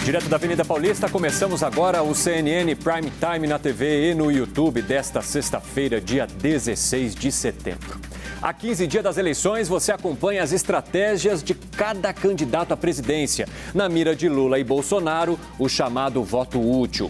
Direto da Avenida Paulista, começamos agora o CNN Prime Time na TV e no YouTube desta sexta-feira, dia 16 de setembro. Há 15 dias das eleições, você acompanha as estratégias de cada candidato à presidência. Na mira de Lula e Bolsonaro, o chamado voto útil.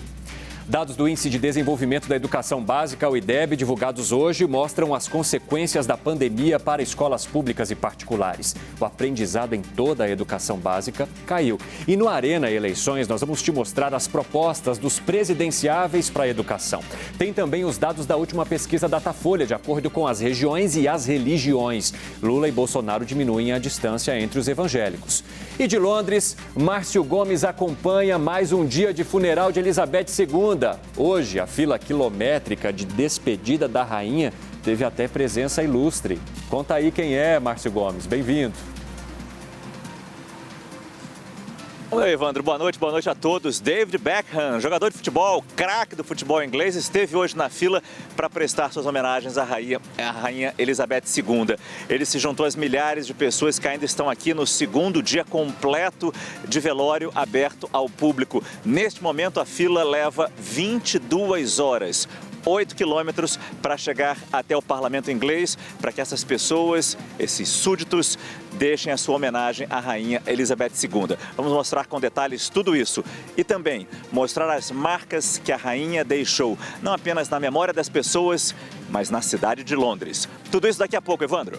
Dados do Índice de Desenvolvimento da Educação Básica, o IDEB, divulgados hoje, mostram as consequências da pandemia para escolas públicas e particulares. O aprendizado em toda a educação básica caiu. E no Arena Eleições, nós vamos te mostrar as propostas dos presidenciáveis para a educação. Tem também os dados da última pesquisa Datafolha, de acordo com as regiões e as religiões. Lula e Bolsonaro diminuem a distância entre os evangélicos. E de Londres, Márcio Gomes acompanha mais um dia de funeral de Elizabeth II. Hoje, a fila quilométrica de despedida da rainha teve até presença ilustre. Conta aí quem é, Márcio Gomes. Bem-vindo. Oi, Evandro. Boa noite a todos. David Beckham, jogador de futebol, craque do futebol inglês, esteve hoje na fila para prestar suas homenagens à rainha Elizabeth II. Ele se juntou às milhares de pessoas que ainda estão aqui no segundo dia completo de velório aberto ao público. Neste momento, a fila leva 22 horas. 8 quilômetros para chegar até o parlamento inglês, para que essas pessoas, esses súditos, deixem a sua homenagem à rainha Elizabeth II. Vamos mostrar com detalhes tudo isso e também mostrar as marcas que a rainha deixou, não apenas na memória das pessoas, mas na cidade de Londres. Tudo isso daqui a pouco, Evandro.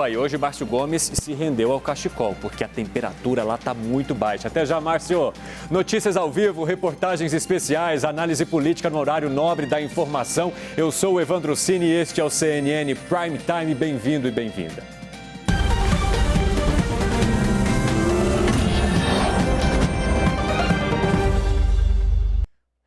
E hoje Márcio Gomes se rendeu ao cachecol, porque a temperatura lá está muito baixa. Até já, Márcio. Notícias ao vivo, reportagens especiais, análise política no horário nobre da informação. Eu sou o Evandro Cini e este é o CNN Prime Time. Bem-vindo e bem-vinda.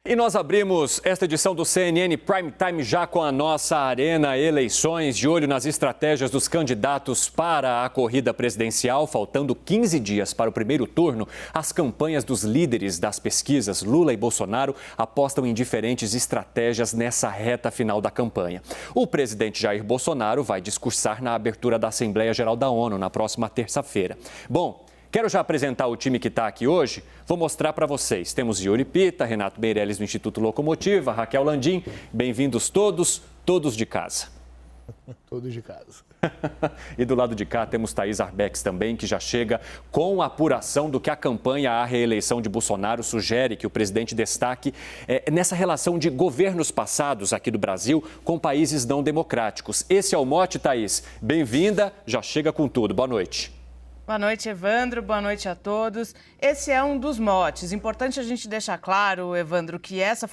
E nós abrimos esta edição do CNN Prime Time já com a nossa Arena Eleições, de olho nas estratégias dos candidatos para a corrida presidencial. Faltando 15 dias para o primeiro turno, as campanhas dos líderes das pesquisas, Lula e Bolsonaro, apostam em diferentes estratégias nessa reta final da campanha. O presidente Jair Bolsonaro vai discursar na abertura da Assembleia Geral da ONU na próxima terça-feira. Bom, quero já apresentar o time que está aqui hoje. Vou mostrar para vocês. Temos Yuri Pita, Renato Meirelles do Instituto Locomotiva, Raquel Landim. Bem-vindos todos de casa. Todos de casa. E do lado de cá temos Thaís Arbex também, que já chega com a apuração do que a campanha à reeleição de Bolsonaro sugere que o presidente destaque nessa relação de governos passados aqui do Brasil com países não democráticos. Esse é o mote, Thaís. Bem-vinda, já chega com tudo. Boa noite. Boa noite, Evandro. Boa noite a todos. Esse é um dos motes. Importante a gente deixar claro, Evandro, que essa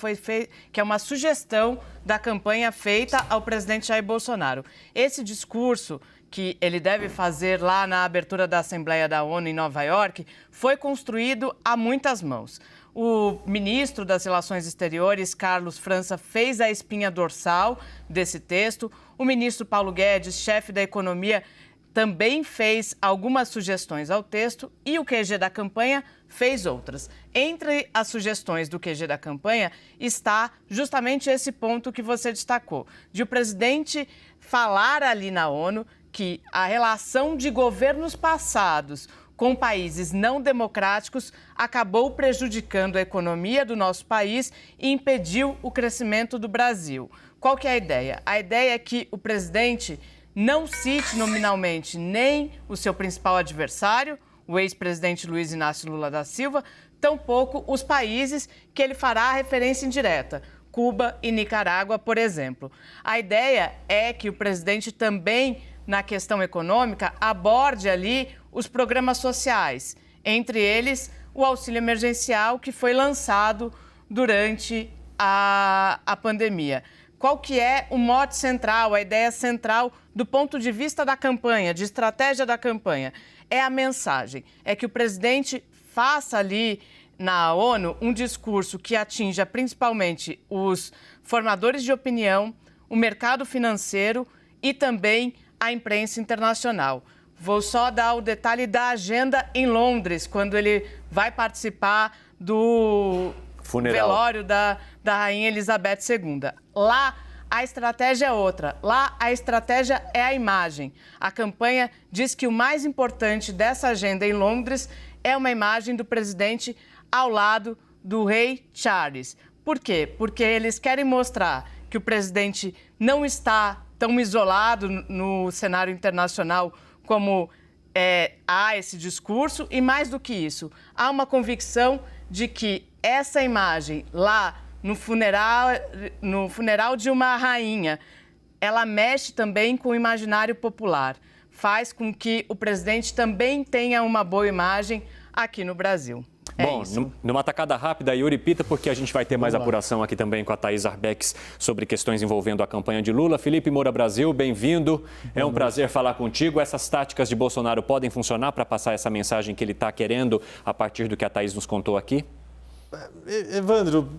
que é uma sugestão da campanha feita ao presidente Jair Bolsonaro. Esse discurso que ele deve fazer lá na abertura da Assembleia da ONU em Nova York foi construído a muitas mãos. O ministro das Relações Exteriores, Carlos França, fez a espinha dorsal desse texto. O ministro Paulo Guedes, chefe da Economia, também fez algumas sugestões ao texto e o QG da campanha fez outras. Entre as sugestões do QG da campanha está justamente esse ponto que você destacou, de o presidente falar ali na ONU que a relação de governos passados com países não democráticos acabou prejudicando a economia do nosso país e impediu o crescimento do Brasil. Qual que é a ideia? A ideia é que o presidente não cite nominalmente nem o seu principal adversário, o ex-presidente Luiz Inácio Lula da Silva, tampouco os países que ele fará referência indireta, Cuba e Nicarágua, por exemplo. A ideia é que o presidente também, na questão econômica, aborde ali os programas sociais, entre eles o auxílio emergencial que foi lançado durante a pandemia. Qual que é o mote central, a ideia central do ponto de vista da campanha, de estratégia da campanha? É a mensagem, é que o presidente faça ali na ONU um discurso que atinja principalmente os formadores de opinião, o mercado financeiro e também a imprensa internacional. Vou só dar o detalhe da agenda em Londres, quando ele vai participar do velório da rainha Elizabeth II. Lá, a estratégia é outra. Lá, a estratégia é a imagem. A campanha diz que o mais importante dessa agenda em Londres é uma imagem do presidente ao lado do rei Charles. Por quê? Porque eles querem mostrar que o presidente não está tão isolado no cenário internacional como há esse discurso, e mais do que isso, há uma convicção de que essa imagem lá no funeral de uma rainha, ela mexe também com o imaginário popular, faz com que o presidente também tenha uma boa imagem aqui no Brasil. Bom, numa tacada rápida, Yuri Pita, porque a gente vai ter mais apuração aqui também com a Thaís Arbex sobre questões envolvendo a campanha de Lula. Felipe Moura Brasil, bem-vindo. É um prazer falar contigo. Essas táticas de Bolsonaro podem funcionar para passar essa mensagem que ele está querendo a partir do que a Thaís nos contou aqui? Evandro,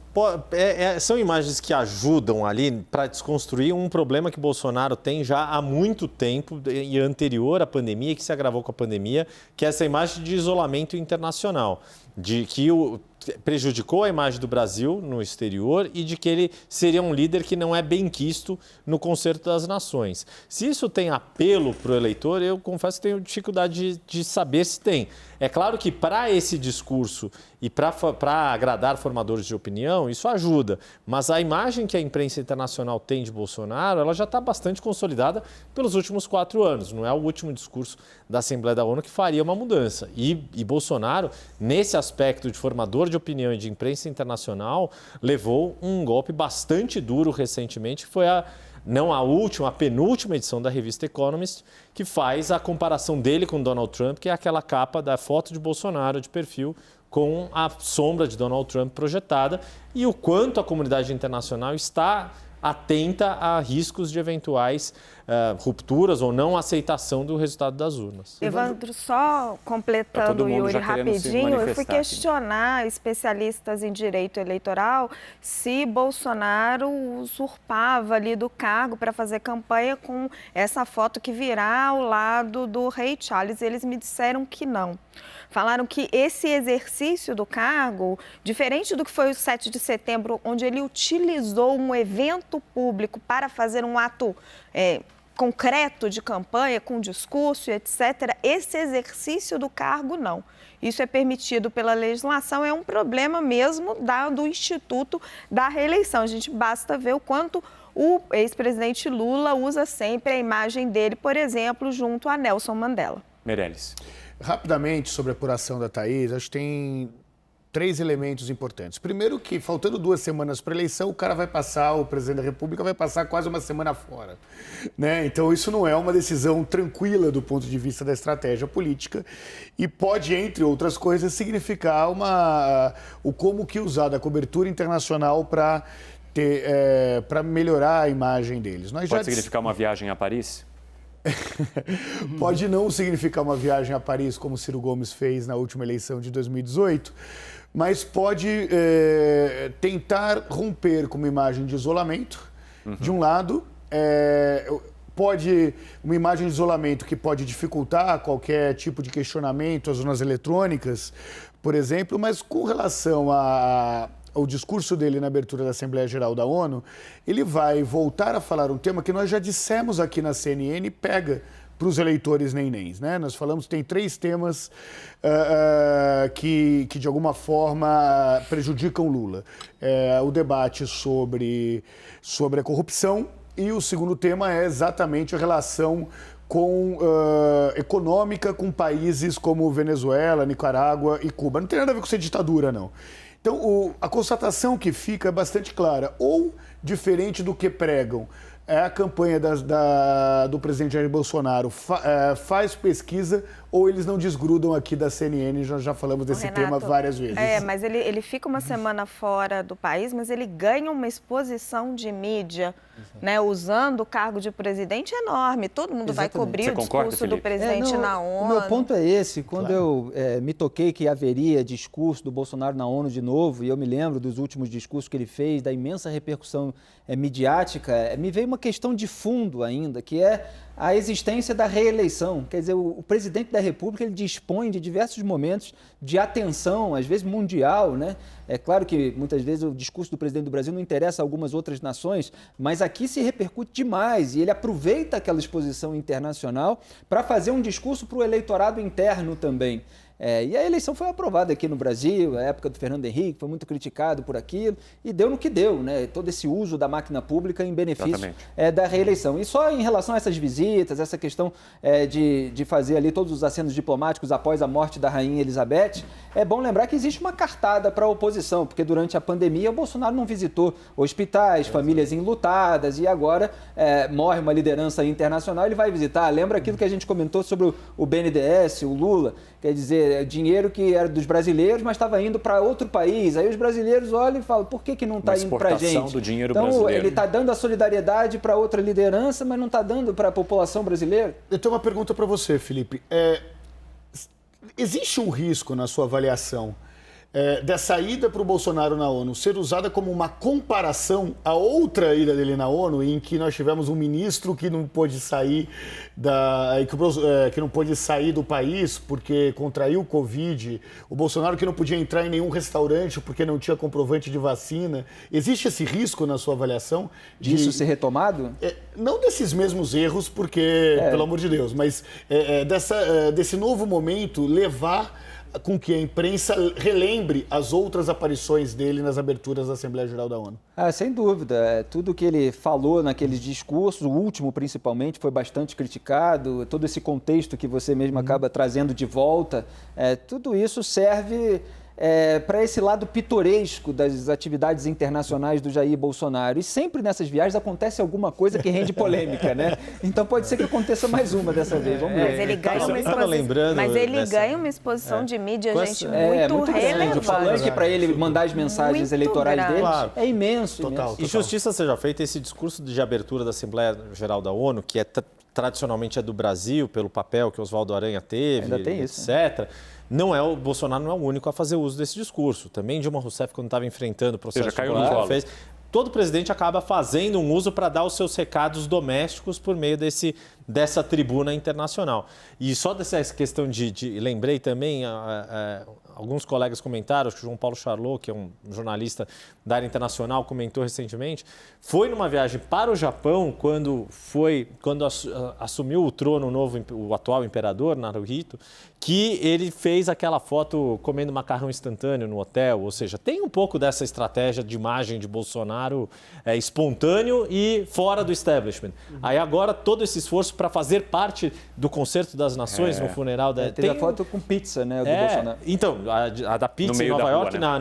são imagens que ajudam ali para desconstruir um problema que Bolsonaro tem já há muito tempo e anterior à pandemia, que se agravou com a pandemia, que é essa imagem de isolamento internacional, de que prejudicou a imagem do Brasil no exterior e de que ele seria um líder que não é bem quisto no concerto das nações. Se isso tem apelo para o eleitor, eu confesso que tenho dificuldade de saber se tem. É claro que para esse discurso e para agradar formadores de opinião, isso ajuda. Mas a imagem que a imprensa internacional tem de Bolsonaro, ela já está bastante consolidada pelos últimos 4 anos. Não é o último discurso da Assembleia da ONU que faria uma mudança. E Bolsonaro, nesse aspecto de formador de opinião e de imprensa internacional, levou um golpe bastante duro recentemente, que foi a penúltima edição da revista Economist, que faz a comparação dele com Donald Trump, que é aquela capa da foto de Bolsonaro de perfil com a sombra de Donald Trump projetada, e o quanto a comunidade internacional está atenta a riscos de eventuais rupturas ou não aceitação do resultado das urnas. Evandro, só completando o Yuri rapidinho, eu fui questionar especialistas em direito eleitoral se Bolsonaro usurpava ali do cargo para fazer campanha com essa foto que virá ao lado do rei Charles. Eles me disseram que não. Falaram que esse exercício do cargo, diferente do que foi o 7 de setembro, onde ele utilizou um evento público para fazer um ato concreto de campanha, com discurso, etc., esse exercício do cargo, não. Isso é permitido pela legislação, é um problema mesmo do Instituto da Reeleição. A gente basta ver o quanto o ex-presidente Lula usa sempre a imagem dele, por exemplo, junto a Nelson Mandela. Meirelles. Rapidamente, sobre a apuração da Thaís, acho que tem 3 elementos importantes. Primeiro que, faltando 2 semanas para a eleição, o presidente da República vai passar quase uma semana fora, né? Então, isso não é uma decisão tranquila do ponto de vista da estratégia política e pode, entre outras coisas, significar o como que usar da cobertura internacional para melhorar a imagem deles. Pode significar uma viagem a Paris? Pode não significar uma viagem a Paris, como Ciro Gomes fez na última eleição de 2018, mas pode tentar romper com uma imagem de isolamento, de um lado, uma imagem de isolamento que pode dificultar qualquer tipo de questionamento às urnas eletrônicas, por exemplo, mas com relação ao discurso dele na abertura da Assembleia Geral da ONU, ele vai voltar a falar um tema que nós já dissemos aqui na CNN e pega para os eleitores nenéns, né? Nós falamos que tem 3 temas que de alguma forma prejudicam Lula. O debate sobre a corrupção e o segundo tema é exatamente a relação econômica com países como Venezuela, Nicarágua e Cuba. Não tem nada a ver com ser ditadura, não. Então, a constatação que fica é bastante clara, ou diferente do que pregam, a campanha do presidente Jair Bolsonaro faz pesquisa ou eles não desgrudam aqui da CNN, já falamos desse Renato, tema várias vezes. Mas ele fica uma semana fora do país, mas ele ganha uma exposição de mídia, né, usando o cargo de presidente enorme. Todo mundo vai cobrir o discurso do presidente na ONU. O meu ponto é esse. Quando eu me toquei que haveria discurso do Bolsonaro na ONU de novo, e eu me lembro dos últimos discursos que ele fez, da imensa repercussão midiática, me veio uma questão de fundo ainda, que é a existência da reeleição. Quer dizer, o presidente da República ele dispõe de diversos momentos de atenção, às vezes mundial, né? É claro que muitas vezes o discurso do presidente do Brasil não interessa a algumas outras nações, mas aqui se repercute demais e ele aproveita aquela exposição internacional para fazer um discurso para o eleitorado interno também. E a eleição foi aprovada aqui no Brasil, a época do Fernando Henrique, foi muito criticado por aquilo, e deu no que deu, né? Todo esse uso da máquina pública em benefício da reeleição. E só em relação a essas visitas, essa questão de fazer ali todos os acenos diplomáticos após a morte da Rainha Elizabeth, é bom lembrar que existe uma cartada para a oposição, porque durante a pandemia o Bolsonaro não visitou hospitais, famílias enlutadas, e agora morre uma liderança internacional, ele vai visitar. Lembra aquilo que a gente comentou sobre o BNDES, o Lula, quer dizer, dinheiro que era dos brasileiros, mas estava indo para outro país. Aí os brasileiros olham e falam, por que não está indo para a gente? Do dinheiro então, brasileiro. Ele está dando a solidariedade para outra liderança, mas não está dando para a população brasileira? Eu tenho uma pergunta para você, Felipe. Existe um risco, na sua avaliação, dessa ida para o Bolsonaro na ONU ser usada como uma comparação a outra ida dele na ONU, em que nós tivemos um ministro que não pôde sair que não pôde sair do país porque contraiu o Covid, o Bolsonaro que não podia entrar em nenhum restaurante porque não tinha comprovante de vacina. Existe esse risco, na sua avaliação? Disso ser retomado? Não desses mesmos erros, porque, pelo amor de Deus, mas desse novo momento levar com que a imprensa relembre as outras aparições dele nas aberturas da Assembleia Geral da ONU. Sem dúvida. Tudo que ele falou naqueles discursos, o último principalmente, foi bastante criticado. Todo esse contexto que você mesmo acaba trazendo de volta, tudo isso serve para esse lado pitoresco das atividades internacionais do Jair Bolsonaro. E sempre nessas viagens acontece alguma coisa que rende polêmica, né? Então pode ser que aconteça mais uma dessa vez. Vamos ver. Mas ele ganha uma exposição, ganha uma exposição de mídia, gente, muito relevante. O palanque para ele mandar as mensagens eleitorais dele é imenso. Total. E justiça seja feita, esse discurso de abertura da Assembleia Geral da ONU, que tradicionalmente é do Brasil, pelo papel que Oswaldo Aranha teve, ainda tem isso, etc., o Bolsonaro não é o único a fazer uso desse discurso. Também Dilma Rousseff, quando estava enfrentando o processo fez. Todo presidente acaba fazendo um uso para dar os seus recados domésticos por meio dessa tribuna internacional. E só dessa questão lembrei também, alguns colegas comentaram, acho que o João Paulo Charlot, que é um jornalista da área internacional, comentou recentemente, foi numa viagem para o Japão, quando assumiu o trono o atual imperador, Naruhito, que ele fez aquela foto comendo macarrão instantâneo no hotel, ou seja, tem um pouco dessa estratégia de imagem de Bolsonaro espontâneo e fora do establishment. Aí agora todo esse esforço para fazer parte do Concerto das Nações no funeral da... Tem a foto com pizza, né, do Bolsonaro. Então, a da pizza em Nova York, né?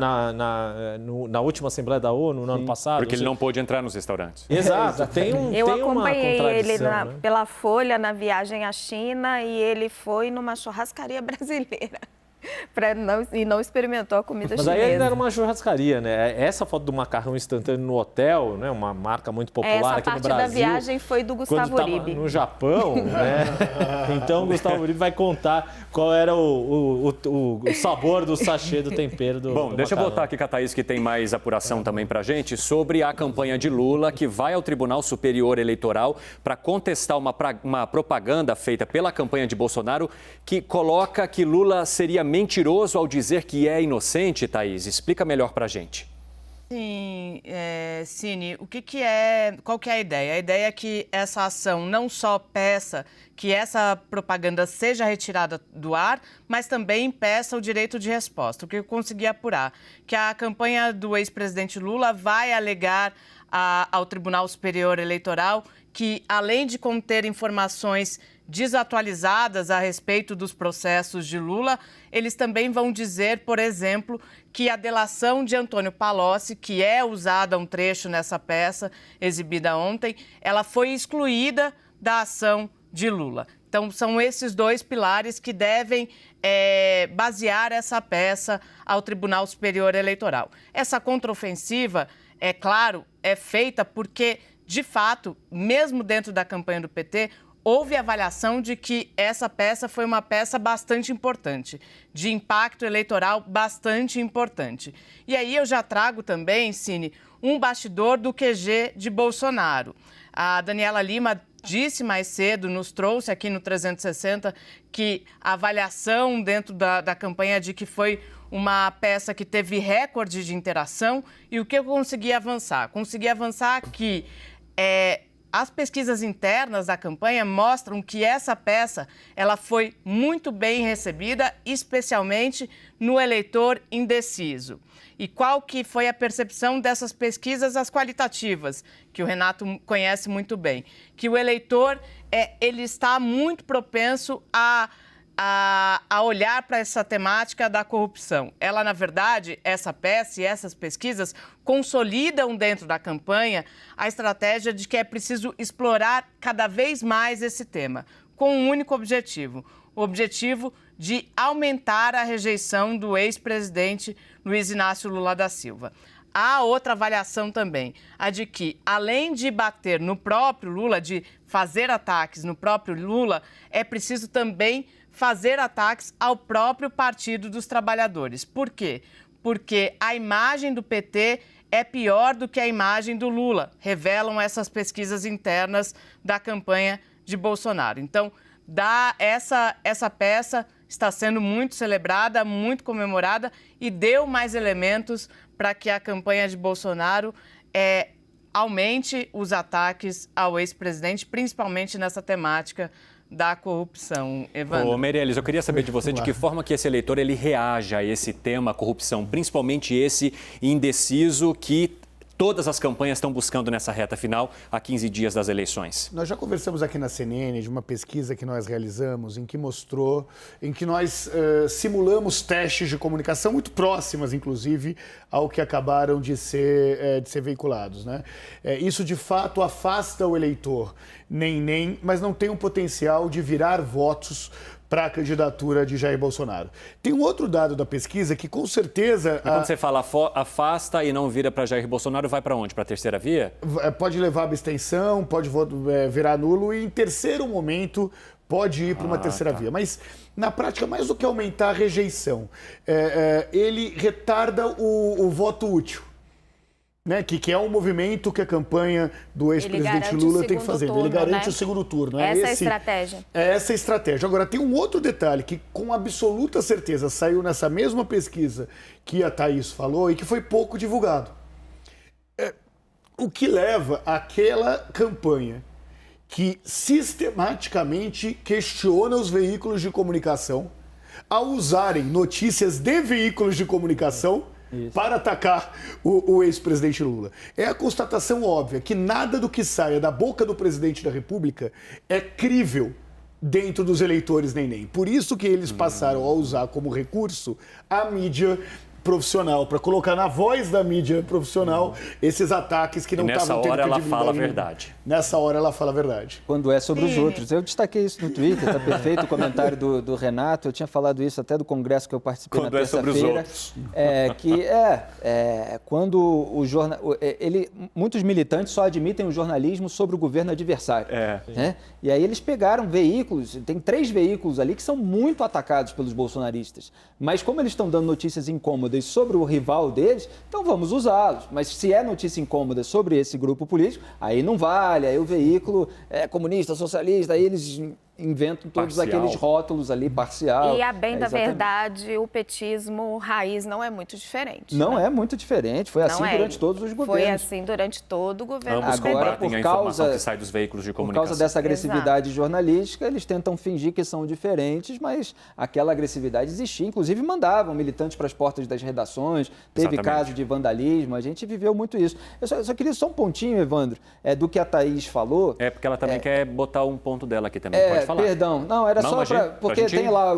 na última Assembleia da ONU, no ano passado. Porque ele não pôde entrar nos restaurantes. Exato. Eu acompanhei ele né? pela Folha na viagem à China e ele foi numa churrascaria brasileira. E não experimentou a comida chinesa. Mas aí ainda era uma churrascaria, né? Essa foto do macarrão instantâneo no hotel, né? Uma marca muito popular aqui no Brasil. Essa parte da viagem foi do Gustavo Uribe. No Japão, né? Então o Gustavo Uribe vai contar qual era o sabor do sachê do tempero do Bom, deixa eu macarrão. voltar aqui com a Thaís, que tem mais apuração também pra gente, sobre a campanha de Lula, que vai ao Tribunal Superior Eleitoral para contestar uma propaganda feita pela campanha de Bolsonaro que coloca que Lula seria mentiroso ao dizer que é inocente, Thaís. Explica melhor pra gente. Sim, Cine, qual que é a ideia? A ideia é que essa ação não só peça que essa propaganda seja retirada do ar, mas também peça o direito de resposta. O que eu consegui apurar? Que a campanha do ex-presidente Lula vai alegar ao Tribunal Superior Eleitoral que, além de conter informações desatualizadas a respeito dos processos de Lula, eles também vão dizer, por exemplo, que a delação de Antônio Palocci, que é usada um trecho nessa peça exibida ontem, ela foi excluída da ação de Lula. Então, são esses dois pilares que devem basear essa peça ao Tribunal Superior Eleitoral. Essa contraofensiva, é claro, é feita porque, de fato, mesmo dentro da campanha do PT, houve avaliação de que essa peça foi uma peça bastante importante, de impacto eleitoral bastante importante. E aí eu já trago também, Cine, um bastidor do QG de Bolsonaro. A Daniela Lima disse mais cedo, nos trouxe aqui no 360, que a avaliação dentro da campanha de que foi uma peça que teve recorde de interação. E o que eu consegui avançar? Consegui avançar que as pesquisas internas da campanha mostram que essa peça ela foi muito bem recebida, especialmente no eleitor indeciso. E qual que foi a percepção dessas pesquisas, as qualitativas, que o Renato conhece muito bem? Que o eleitor ele está muito propenso a olhar para essa temática da corrupção. Ela, na verdade, essa peça e essas pesquisas consolidam dentro da campanha a estratégia de que é preciso explorar cada vez mais esse tema, com um único objetivo, o objetivo de aumentar a rejeição do ex-presidente Luiz Inácio Lula da Silva. Há outra avaliação também, a de que, além de bater no próprio Lula, de fazer ataques no próprio Lula, é preciso também fazer ataques ao próprio Partido dos Trabalhadores. Por quê? Porque a imagem do PT é pior do que a imagem do Lula, revelam essas pesquisas internas da campanha de Bolsonaro. Então, essa peça está sendo muito celebrada, muito comemorada e deu mais elementos para que a campanha de Bolsonaro aumente os ataques ao ex-presidente, principalmente nessa temática da corrupção. Evandro. Ô, Meirelles, eu queria saber de você de que forma que esse eleitor ele reage a esse tema, corrupção, principalmente esse indeciso que todas as campanhas estão buscando nessa reta final, a 15 dias das eleições. Nós já conversamos aqui na CNN de uma pesquisa que nós realizamos, em que nós simulamos testes de comunicação muito próximas, inclusive, ao que acabaram de ser veiculados, né? Isso, de fato, afasta o eleitor, mas não tem um potencial de virar votos para a candidatura de Jair Bolsonaro. Tem um outro dado da pesquisa que, com certeza... Mas quando você fala afasta e não vira para Jair Bolsonaro, vai para onde? Para a terceira via? Pode levar a abstenção, pode virar nulo e, em terceiro momento, pode ir para uma terceira via. Mas, na prática, mais do que aumentar a rejeição, ele retarda o voto útil. Né, que é um movimento que a campanha do ex-presidente Lula tem que fazer. Ele garante o segundo turno. Essa é a estratégia. É essa a estratégia. Agora, tem um outro detalhe que, com absoluta certeza, saiu nessa mesma pesquisa que a Thaís falou e que foi pouco divulgado. O que leva àquela campanha que sistematicamente questiona os veículos de comunicação a usarem notícias de veículos de comunicação para atacar o ex-presidente Lula. É a constatação óbvia que nada do que saia da boca do presidente da República é crível dentro dos eleitores nem. Por isso que eles passaram a usar como recurso a mídia profissional, para colocar na voz da mídia profissional esses ataques que não estavam tendo credibilidade. Nessa hora ela fala a verdade. Nessa hora ela fala a verdade. Quando é sobre os outros. Eu destaquei isso no Twitter, tá perfeito o comentário do Renato. Eu tinha falado isso até do congresso que eu participei na terça-feira. Quando é sobre os outros. Quando o jornal... muitos militantes só admitem o jornalismo sobre o governo adversário. Né? E aí eles pegaram veículos, tem 3 veículos ali que são muito atacados pelos bolsonaristas. Mas como eles estão dando notícias incômodas sobre o rival deles, então vamos usá-los. Mas se é notícia incômoda sobre esse grupo político, aí não vale, aí o veículo é comunista, socialista, aí eles inventam todos aqueles rótulos ali, parcial. E, a bem da verdade, o petismo raiz não é muito diferente. Não é muito diferente, foi assim durante todos os governos. Foi assim durante todo o governo. Agora, por causa que sai dos veículos de comunicação. Por causa dessa agressividade jornalística, eles tentam fingir que são diferentes, mas aquela agressividade existia. Inclusive, mandavam militantes para as portas das redações, teve caso de vandalismo, a gente viveu muito isso. Eu só queria só um pontinho, Evandro, do que a Thaís falou. Porque ela também quer botar um ponto dela aqui também, pode falar. Perdão, não, era só para... Porque tem lá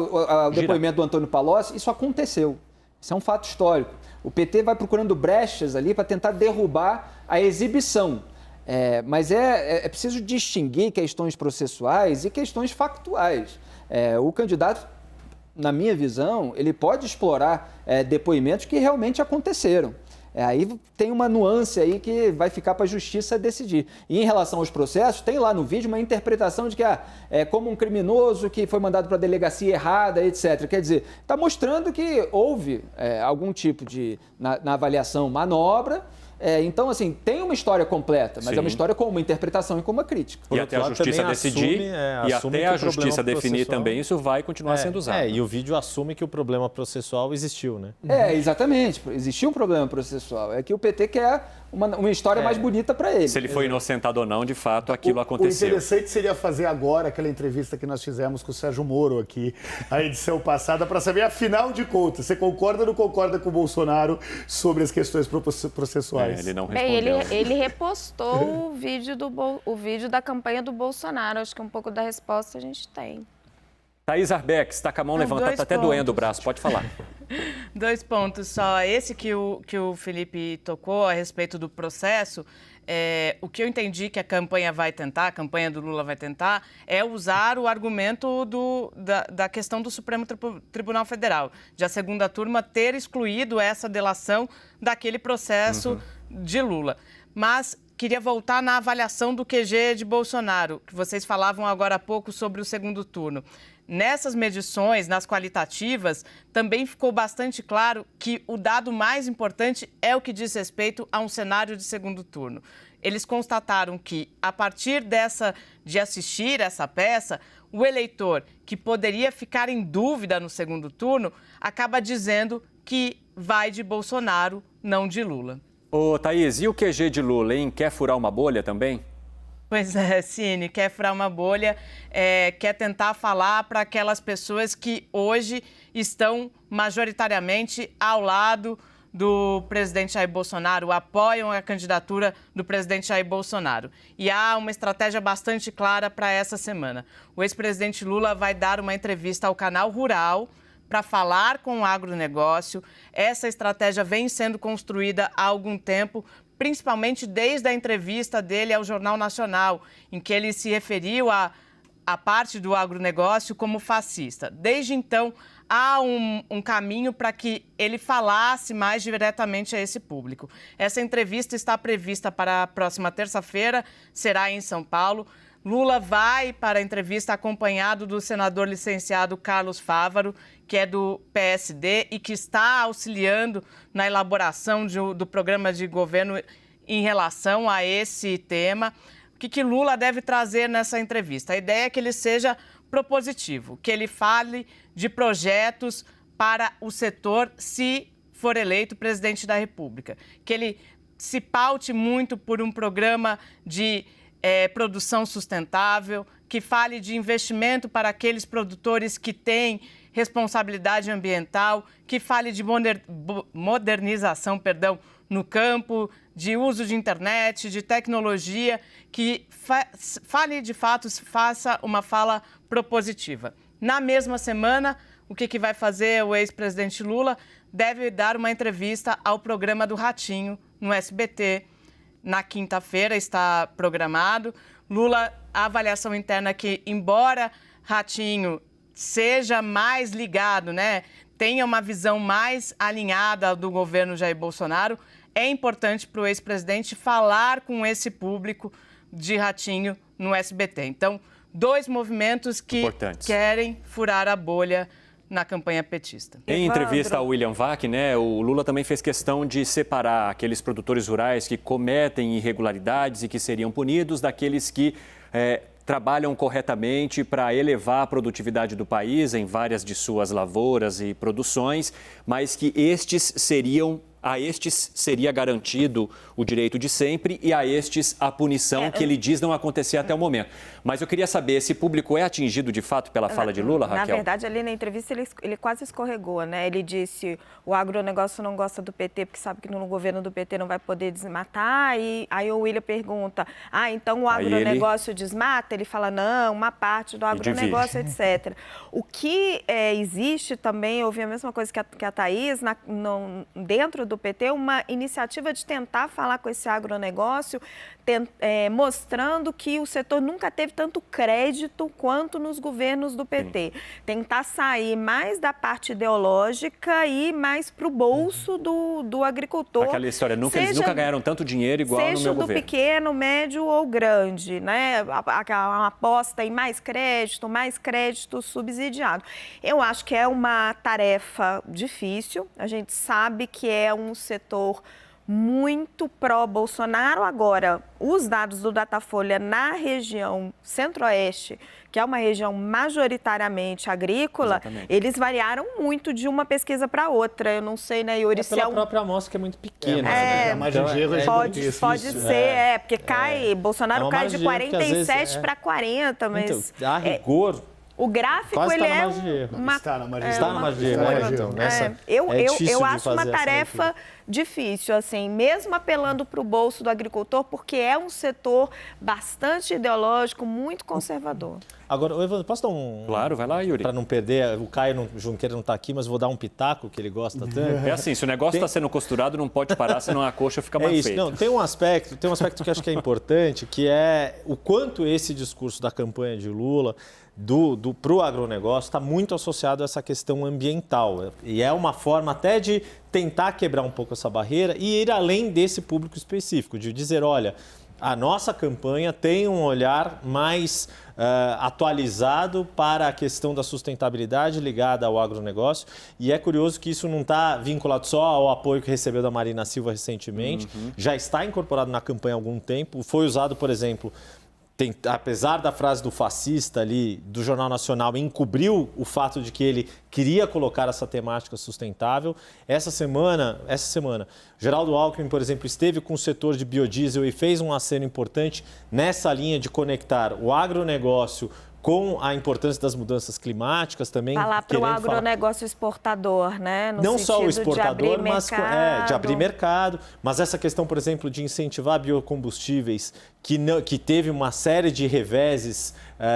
o depoimento do Antônio Palocci, isso aconteceu. Isso é um fato histórico. O PT vai procurando brechas ali para tentar derrubar a exibição. Mas é preciso distinguir questões processuais e questões factuais. O candidato, na minha visão, ele pode explorar depoimentos que realmente aconteceram. Aí tem uma nuance aí que vai ficar para a justiça decidir. E em relação aos processos, tem lá no vídeo uma interpretação de que é como um criminoso que foi mandado para a delegacia errada, etc. Quer dizer, está mostrando que houve algum tipo de, na avaliação, manobra. Então, assim, tem uma história completa, mas é uma história com uma interpretação e com uma crítica. E até a justiça decidir, e até a justiça definir também, isso vai continuar sendo usado. E o vídeo assume que o problema processual existiu, né? Exatamente. Existiu um problema processual. É que o PT quer uma história mais bonita para ele. Se ele foi inocentado ou não, de fato, aquilo aconteceu. O interessante seria fazer agora aquela entrevista que nós fizemos com o Sérgio Moro aqui, a edição passada, para saber, afinal de contas, você concorda ou não concorda com o Bolsonaro sobre as questões processuais? Ele não respondeu. Bem, ele repostou o vídeo da campanha do Bolsonaro. Acho que um pouco da resposta a gente tem. Thaís Arbex, está com a mão levantada, está até doendo o braço, pode falar. 2 pontos só. Esse que o Felipe tocou a respeito do processo, o que eu entendi que a campanha do Lula vai tentar, é usar o argumento da questão do Supremo Tribunal Federal, de a segunda turma ter excluído essa delação daquele processo de Lula. Mas queria voltar na avaliação do QG de Bolsonaro, que vocês falavam agora há pouco sobre o segundo turno. Nessas medições, nas qualitativas, também ficou bastante claro que o dado mais importante é o que diz respeito a um cenário de segundo turno. Eles constataram que, a partir de assistir essa peça, o eleitor que poderia ficar em dúvida no segundo turno acaba dizendo que vai de Bolsonaro, não de Lula. Ô, Thaís, e o QG de Lula, hein? Quer furar uma bolha também? Pois é, Cine, quer furar uma bolha, quer tentar falar para aquelas pessoas que hoje estão majoritariamente ao lado do presidente Jair Bolsonaro, apoiam a candidatura do presidente Jair Bolsonaro. E há uma estratégia bastante clara para essa semana. O ex-presidente Lula vai dar uma entrevista ao Canal Rural para falar com o agronegócio. Essa estratégia vem sendo construída há algum tempo, principalmente desde a entrevista dele ao Jornal Nacional, em que ele se referiu à parte do agronegócio como fascista. Desde então, há um caminho para que ele falasse mais diretamente a esse público. Essa entrevista está prevista para a próxima terça-feira, será em São Paulo. Lula vai para a entrevista acompanhado do senador licenciado Carlos Fávaro, que é do PSD e que está auxiliando na elaboração do programa de governo em relação a esse tema. O que Lula deve trazer nessa entrevista? A ideia é que ele seja propositivo, que ele fale de projetos para o setor se for eleito presidente da República, que ele se paute muito por um programa de produção sustentável, que fale de investimento para aqueles produtores que têm responsabilidade ambiental, que fale de modernização, no campo, de uso de internet, de tecnologia, que fale de fato, faça uma fala propositiva. Na mesma semana, o que vai fazer o ex-presidente Lula? Deve dar uma entrevista ao programa do Ratinho, no SBT. Na quinta-feira está programado. Lula, a avaliação interna que, embora Ratinho seja mais ligado, tenha uma visão mais alinhada do governo Jair Bolsonaro, é importante para o ex-presidente falar com esse público de Ratinho no SBT. Então, 2 movimentos que querem furar a bolha na campanha petista. Em entrevista ao William Vac, o Lula também fez questão de separar aqueles produtores rurais que cometem irregularidades e que seriam punidos daqueles que trabalham corretamente para elevar a produtividade do país em várias de suas lavouras e produções, mas que a estes seria garantido o direito de sempre e a estes a punição que ele diz não acontecer até o momento. Mas eu queria saber, esse público é atingido de fato pela fala de Lula, Raquel? Na verdade, ali na entrevista ele quase escorregou, Ele disse, o agronegócio não gosta do PT porque sabe que no governo do PT não vai poder desmatar. E aí o William pergunta, então o agronegócio desmata? Ele fala, não, uma parte do agronegócio, etc. O que existe também, eu ouvi a mesma coisa que a Thaís, dentro do PT, uma iniciativa de tentar falar com esse agronegócio, mostrando que o setor nunca teve tanto crédito quanto nos governos do PT. Sim. Tentar sair mais da parte ideológica e mais para o bolso do agricultor. Aquela história, eles nunca ganharam tanto dinheiro igual no meu governo. Seja do pequeno, médio ou grande, Uma aposta em mais crédito subsidiado. Eu acho que é uma tarefa difícil, a gente sabe que é um setor muito pró-Bolsonaro. Agora, os dados do Datafolha na região centro-oeste, que é uma região majoritariamente agrícola, Exatamente. eles variaram muito de uma pesquisa para outra. Eu não sei, né, Yuri, se pela própria amostra que é muito pequena. A margem de erro é pode gigantesca. ser, porque cai, Bolsonaro uma cai de margem de erro que, às 47 vezes, para 40, mas... Então, a rigor, o gráfico, quase ele está na é margem de erro. Está na margem de está erro. na margem de erro. Está na né? margem de Então, erro. nessa, Eu acho de uma fazer essa tarefa difícil, assim, mesmo apelando para o bolso do agricultor, porque é um setor bastante ideológico, muito conservador. Agora, Evandro, posso dar um... Claro, vai lá, Yuri. Para não perder, o Caio Junqueira não está aqui, mas vou dar um pitaco, que ele gosta tanto. É assim, se o negócio está sendo costurado, não pode parar, senão a coxa fica mal feita. Não, tem um aspecto que acho que é importante, que é o quanto esse discurso da campanha de Lula para o agronegócio está muito associado a essa questão ambiental. E é uma forma até de tentar quebrar um pouco essa barreira e ir além desse público específico, de dizer, olha, a nossa campanha tem um olhar mais atualizado para a questão da sustentabilidade ligada ao agronegócio. E é curioso que isso não está vinculado só ao apoio que recebeu da Marina Silva recentemente, já está incorporado na campanha há algum tempo, foi usado, por exemplo... apesar da frase do fascista ali, do Jornal Nacional, encobriu o fato de que ele queria colocar essa temática sustentável. Essa semana, Geraldo Alckmin, por exemplo, esteve com o setor de biodiesel e fez um aceno importante nessa linha de conectar o agronegócio com a importância das mudanças climáticas também. Falar para o agronegócio exportador, né? No não só o exportador, mas de abrir mercado, mas essa questão, por exemplo, de incentivar biocombustíveis, que teve uma série de reveses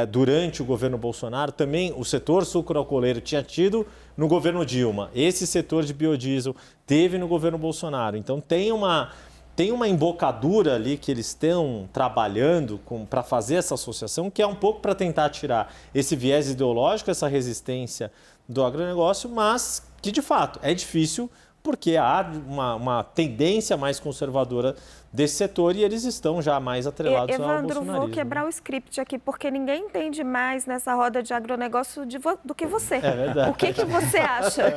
durante o governo Bolsonaro, também o setor sucroalcooleiro tinha tido no governo Dilma. Esse setor de biodiesel teve no governo Bolsonaro. Então tem uma embocadura ali que eles estão trabalhando para fazer essa associação, que é um pouco para tentar tirar esse viés ideológico, essa resistência do agronegócio, mas que, de fato, é difícil porque há uma tendência mais conservadora desse setor e eles estão já mais atrelados ao bolsonarismo. Evandro, vou quebrar o script aqui, porque ninguém entende mais nessa roda de agronegócio do que você. É verdade. O que você acha?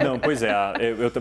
Não, pois é,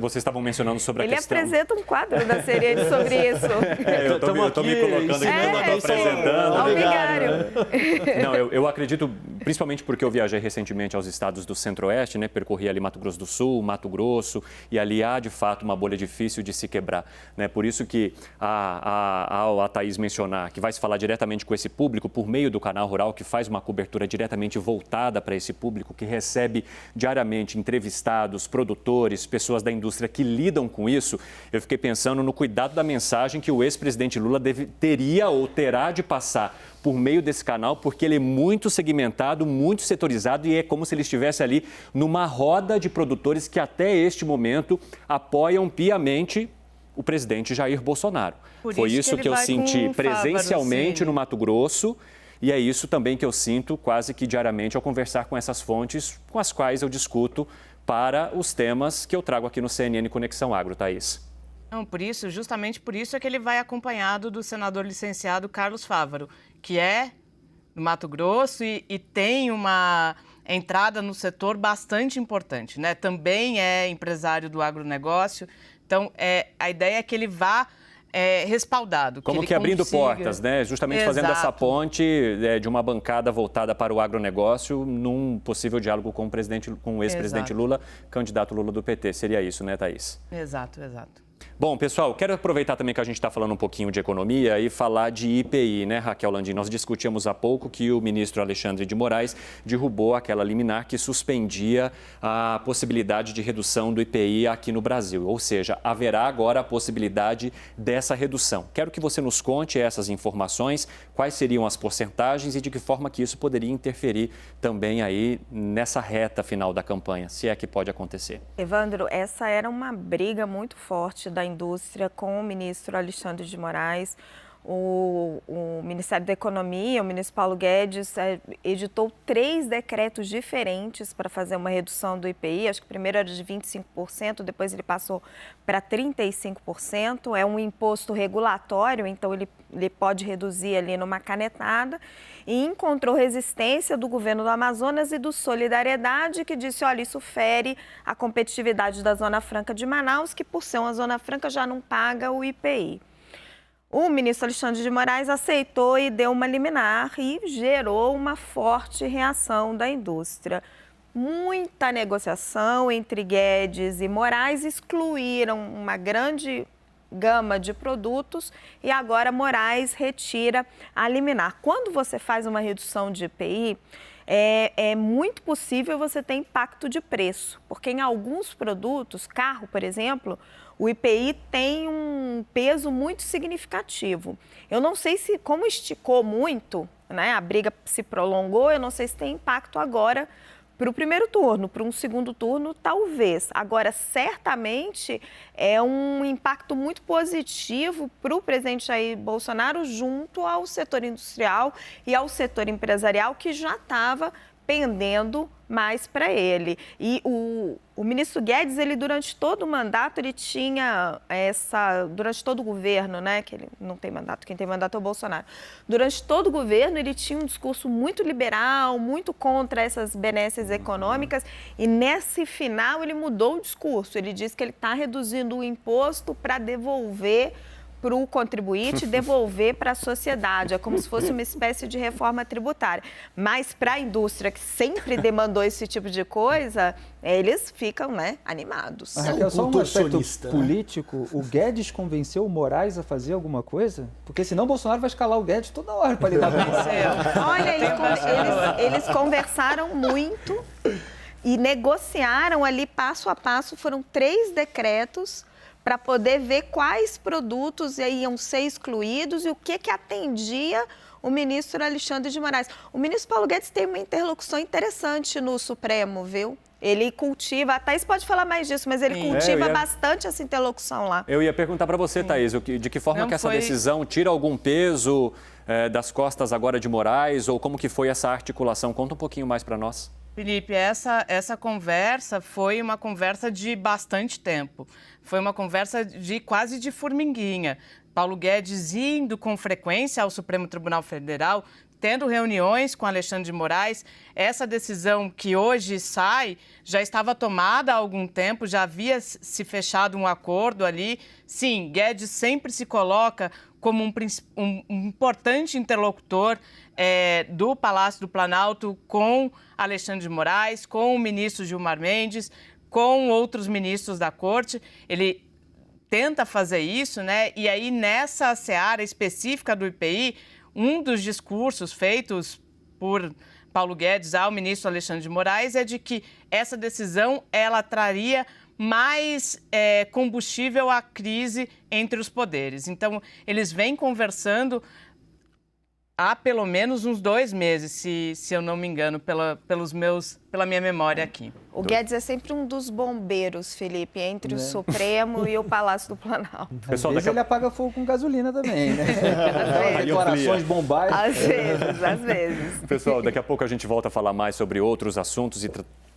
vocês estavam mencionando sobre a questão... Ele apresenta um quadro da CNN sobre isso. Eu estou me colocando aqui, estou apresentando. Obrigado. Não, eu acredito, principalmente porque eu viajei recentemente aos estados do Centro-Oeste, né? Percorri ali Mato Grosso do Sul, Mato Grosso, e ali há, de fato, uma bolha difícil de se quebrar, né? Por isso que a Thaís mencionar que vai se falar diretamente com esse público por meio do Canal Rural, que faz uma cobertura diretamente voltada para esse público, que recebe diariamente entrevistados, produtores, pessoas da indústria que lidam com isso, eu fiquei pensando no cuidado da mensagem que o ex-presidente Lula teria ou terá de passar por meio desse canal, porque ele é muito segmentado, muito setorizado e é como se ele estivesse ali numa roda de produtores que até este momento apoiam piamente o presidente Jair Bolsonaro. Foi isso que eu senti presencialmente no Mato Grosso e é isso também que eu sinto quase que diariamente ao conversar com essas fontes com as quais eu discuto para os temas que eu trago aqui no CNN Conexão Agro, Thaís. Não, justamente por isso é que ele vai acompanhado do senador licenciado Carlos Fávaro, que é do Mato Grosso e tem uma entrada no setor bastante importante, né? Também é empresário do agronegócio. Então, a ideia é que ele vá respaldado. Como que abrindo portas, né? Justamente fazendo essa ponte de uma bancada voltada para o agronegócio num possível diálogo com o ex-presidente Lula, candidato Lula do PT. Seria isso, né, Thaís? Exato. Bom, pessoal, quero aproveitar também que a gente está falando um pouquinho de economia e falar de IPI, né, Raquel Landim? Nós discutimos há pouco que o ministro Alexandre de Moraes derrubou aquela liminar que suspendia a possibilidade de redução do IPI aqui no Brasil. Ou seja, haverá agora a possibilidade dessa redução. Quero que você nos conte essas informações, quais seriam as porcentagens e de que forma que isso poderia interferir também aí nessa reta final da campanha, se é que pode acontecer. Evandro, essa era uma briga muito forte da indústria com o ministro Alexandre de Moraes. o Ministério da Economia, o ministro Paulo Guedes, editou 3 decretos diferentes para fazer uma redução do IPI. Acho que primeiro era de 25%, depois ele passou para 35%. É um imposto regulatório, então ele pode reduzir ali numa canetada. E encontrou resistência do governo do Amazonas e do Solidariedade, que disse, olha, isso fere a competitividade da Zona Franca de Manaus, que por ser uma Zona Franca já não paga o IPI. O ministro Alexandre de Moraes aceitou e deu uma liminar e gerou uma forte reação da indústria. Muita negociação entre Guedes e Moraes excluíram uma grande gama de produtos e agora Moraes retira a liminar. Quando você faz uma redução de IPI, é muito possível você ter impacto de preço, porque em alguns produtos, carro, por exemplo, o IPI tem um peso muito significativo. Eu não sei se, como esticou muito, né, a briga se prolongou, eu não sei se tem impacto agora para o primeiro turno, para um segundo turno, talvez. Agora, certamente, é um impacto muito positivo para o presidente Jair Bolsonaro junto ao setor industrial e ao setor empresarial, que já estava pendendo mais para ele. E o ministro Guedes, ele durante todo o mandato, ele tinha durante todo o governo, né, que ele não tem mandato, quem tem mandato é o Bolsonaro. Durante todo o governo, ele tinha um discurso muito liberal, muito contra essas benesses econômicas, e nesse final ele mudou o discurso. Ele disse que ele está reduzindo o imposto para devolver para o contribuinte, devolver para a sociedade. É como se fosse uma espécie de reforma tributária. Mas para a indústria, que sempre demandou esse tipo de coisa, eles ficam, né, animados. Raquel, só um aspecto político. O Guedes convenceu o Moraes a fazer alguma coisa? Porque senão o Bolsonaro vai escalar o Guedes toda hora para lidar com isso. Olha, eles conversaram muito e negociaram ali passo a passo. Foram 3 decretos para poder ver quais produtos iam ser excluídos e o que atendia o ministro Alexandre de Moraes. O ministro Paulo Guedes tem uma interlocução interessante no Supremo, viu? Ele cultiva, a Thaís pode falar mais disso, mas ele cultiva bastante essa interlocução lá. Eu ia perguntar para você, Thaís, de que forma que essa decisão tira algum peso das costas agora de Moraes, ou como que foi essa articulação? Conta um pouquinho mais para nós. Felipe, essa conversa foi uma conversa de bastante tempo. Foi uma conversa quase de formiguinha. Paulo Guedes indo com frequência ao Supremo Tribunal Federal, tendo reuniões com Alexandre de Moraes. Essa decisão que hoje sai já estava tomada há algum tempo, já havia se fechado um acordo ali. Sim, Guedes sempre se coloca como um importante interlocutor do Palácio do Planalto com Alexandre de Moraes, com o ministro Gilmar Mendes, com outros ministros da Corte. Ele tenta fazer isso, né? E aí, nessa seara específica do IPI, um dos discursos feitos por Paulo Guedes ao ministro Alexandre de Moraes é de que essa decisão ela traria mais combustível à crise entre os poderes. Então, eles vêm conversando há pelo menos uns 2 meses, se eu não me engano, pela minha memória aqui. O Guedes é sempre um dos bombeiros, Felipe, entre o Supremo e o Palácio do Planalto. Às vezes ele apaga fogo com gasolina também, né? Declarações bombásticas. Às vezes. Pessoal, daqui a pouco a gente volta a falar mais sobre outros assuntos e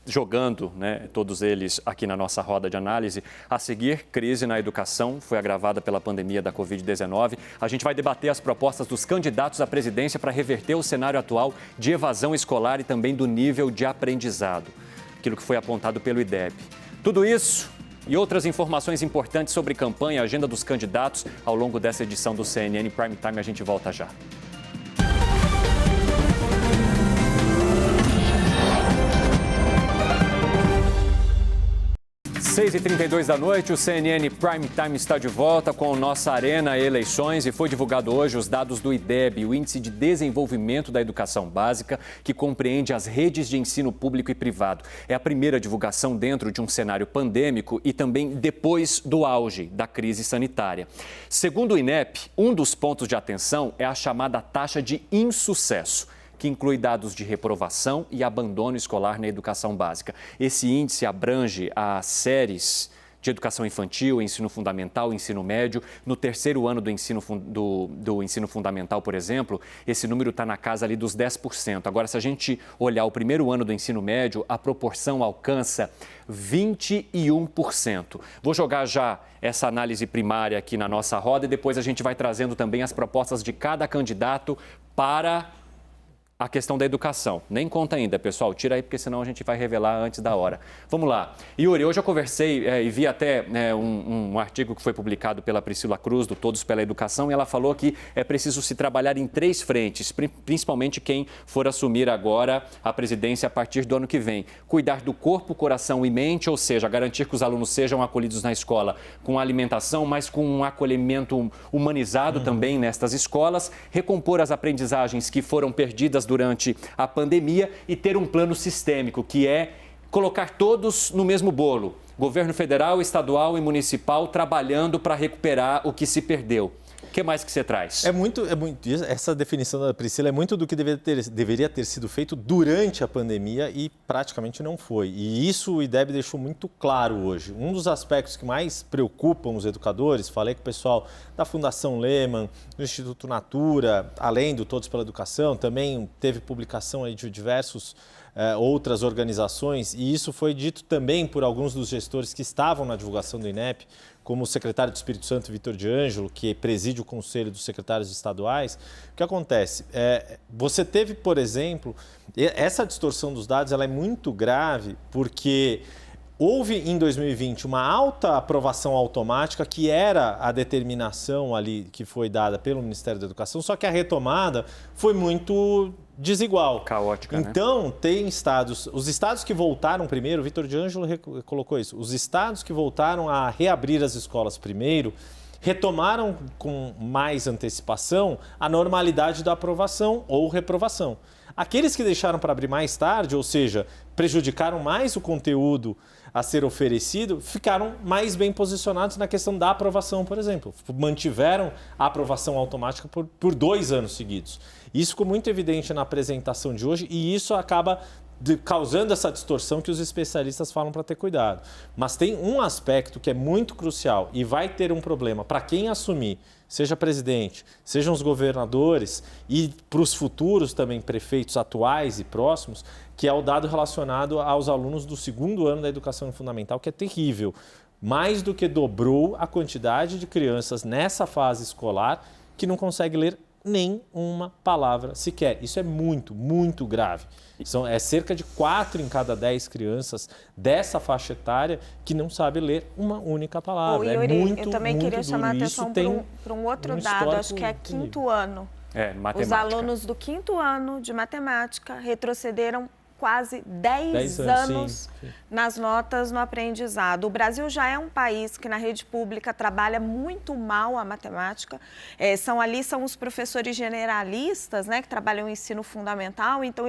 jogando, né, todos eles aqui na nossa roda de análise. A seguir, crise na educação foi agravada pela pandemia da Covid-19. A gente vai debater as propostas dos candidatos à presidência para reverter o cenário atual de evasão escolar e também do nível de aprendizado, aquilo que foi apontado pelo IDEB. Tudo isso e outras informações importantes sobre campanha e agenda dos candidatos ao longo dessa edição do CNN Prime Time. A gente volta já. 6h32 da noite, o CNN Prime Time está de volta com nossa Arena Eleições e foi divulgado hoje os dados do IDEB, o Índice de Desenvolvimento da Educação Básica, que compreende as redes de ensino público e privado. É a primeira divulgação dentro de um cenário pandêmico e também depois do auge da crise sanitária. Segundo o INEP, um dos pontos de atenção é a chamada taxa de insucesso, que inclui dados de reprovação e abandono escolar na educação básica. Esse índice abrange as séries de educação infantil, ensino fundamental, ensino médio. No terceiro ano do ensino fundamental, por exemplo, esse número está na casa ali dos 10%. Agora, se a gente olhar o primeiro ano do ensino médio, a proporção alcança 21%. Vou jogar já essa análise primária aqui na nossa roda e depois a gente vai trazendo também as propostas de cada candidato para a questão da educação. Nem conta ainda, pessoal. Tira aí, porque senão a gente vai revelar antes da hora. Vamos lá. Yuri, hoje eu conversei e vi até um artigo que foi publicado pela Priscila Cruz, do Todos pela Educação, e ela falou que é preciso se trabalhar em 3 frentes, principalmente quem for assumir agora a presidência a partir do ano que vem. Cuidar do corpo, coração e mente, ou seja, garantir que os alunos sejam acolhidos na escola com alimentação, mas com um acolhimento humanizado também nestas escolas, recompor as aprendizagens que foram perdidas durante a pandemia e ter um plano sistêmico, que é colocar todos no mesmo bolo. Governo federal, estadual e municipal trabalhando para recuperar o que se perdeu. O que mais que você traz? Essa definição da Priscila é muito do que deveria ter sido feito durante a pandemia e praticamente não foi. E isso o IDEB deixou muito claro hoje. Um dos aspectos que mais preocupam os educadores, falei com o pessoal da Fundação Lehman, do Instituto Natura, além do Todos pela Educação, também teve publicação aí de diversos outras organizações, e isso foi dito também por alguns dos gestores que estavam na divulgação do INEP, como o secretário do Espírito Santo, Vitor de Ângelo, que preside o Conselho dos Secretários Estaduais. O que acontece? Você teve, por exemplo, essa distorção dos dados, ela é muito grave porque houve em 2020 uma alta aprovação automática, que era a determinação ali que foi dada pelo Ministério da Educação, só que a retomada foi muito desigual. Caótica, né? Então, tem estados, os estados que voltaram primeiro, o Vitor de Ângelo colocou isso, os estados que voltaram a reabrir as escolas primeiro, retomaram com mais antecipação a normalidade da aprovação ou reprovação. Aqueles que deixaram para abrir mais tarde, ou seja, prejudicaram mais o conteúdo a ser oferecido, ficaram mais bem posicionados na questão da aprovação, por exemplo. Mantiveram a aprovação automática por 2 anos seguidos. Isso ficou muito evidente na apresentação de hoje e isso acaba causando essa distorção que os especialistas falam para ter cuidado. Mas tem um aspecto que é muito crucial e vai ter um problema para quem assumir, seja presidente, sejam os governadores e para os futuros também prefeitos atuais e próximos, que é o dado relacionado aos alunos do 2º ano da educação fundamental, que é terrível. Mais do que dobrou a quantidade de crianças nessa fase escolar que não consegue ler nem uma palavra sequer. Isso é muito, muito grave. É cerca de 4 em cada 10 crianças dessa faixa etária que não sabe ler uma única palavra. Yuri, é muito, eu também muito queria duro. chamar a atenção para um outro dado, acho que é 5º ano. Matemática. Os alunos do 5º ano de matemática retrocederam quase 10 anos sim. nas notas no aprendizado. O Brasil já é um país que na rede pública trabalha muito mal a matemática. São os professores generalistas, né, que trabalham o ensino fundamental, então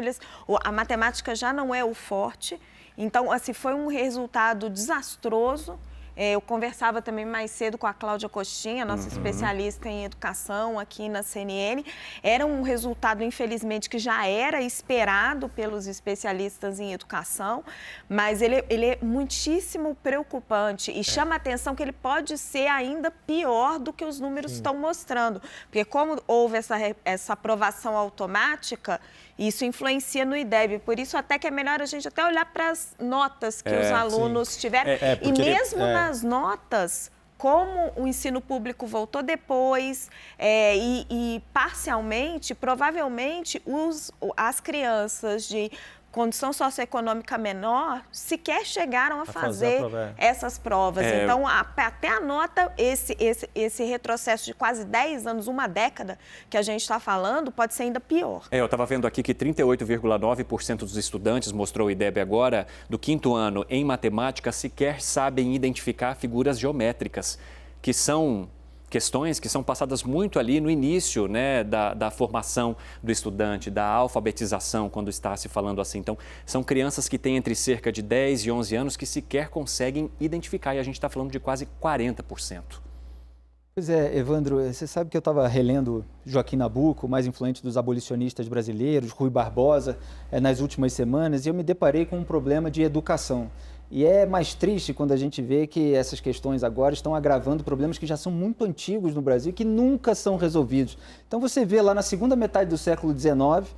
a matemática já não é o forte. Então, assim, foi um resultado desastroso. Eu conversava também mais cedo com a Cláudia Costinha, nossa especialista em educação aqui na CNN. Era um resultado, infelizmente, que já era esperado pelos especialistas em educação, mas ele é muitíssimo preocupante e chama a atenção que ele pode ser ainda pior do que os números estão mostrando. Porque como houve essa aprovação automática, isso influencia no IDEB. Por isso, até que é melhor a gente até olhar para as notas que os alunos tiveram. E mesmo nas notas, como o ensino público voltou depois e parcialmente, provavelmente, as crianças de condição socioeconômica menor sequer chegaram a fazer essas provas. Então, até a nota, esse retrocesso de quase 10 anos, uma década que a gente está falando, pode ser ainda pior. Eu estava vendo aqui que 38,9% dos estudantes, mostrou o IDEB agora, do 5º ano em matemática, sequer sabem identificar figuras geométricas, que são questões que são passadas muito ali no início, né, da formação do estudante, da alfabetização, quando está se falando assim. Então, são crianças que têm entre cerca de 10 e 11 anos que sequer conseguem identificar, e a gente está falando de quase 40%. Pois é, Evandro, você sabe que eu estava relendo Joaquim Nabuco, o mais influente dos abolicionistas brasileiros, Rui Barbosa, nas últimas semanas, e eu me deparei com um problema de educação. E é mais triste quando a gente vê que essas questões agora estão agravando problemas que já são muito antigos no Brasil e que nunca são resolvidos. Então você vê lá na segunda metade do século XIX,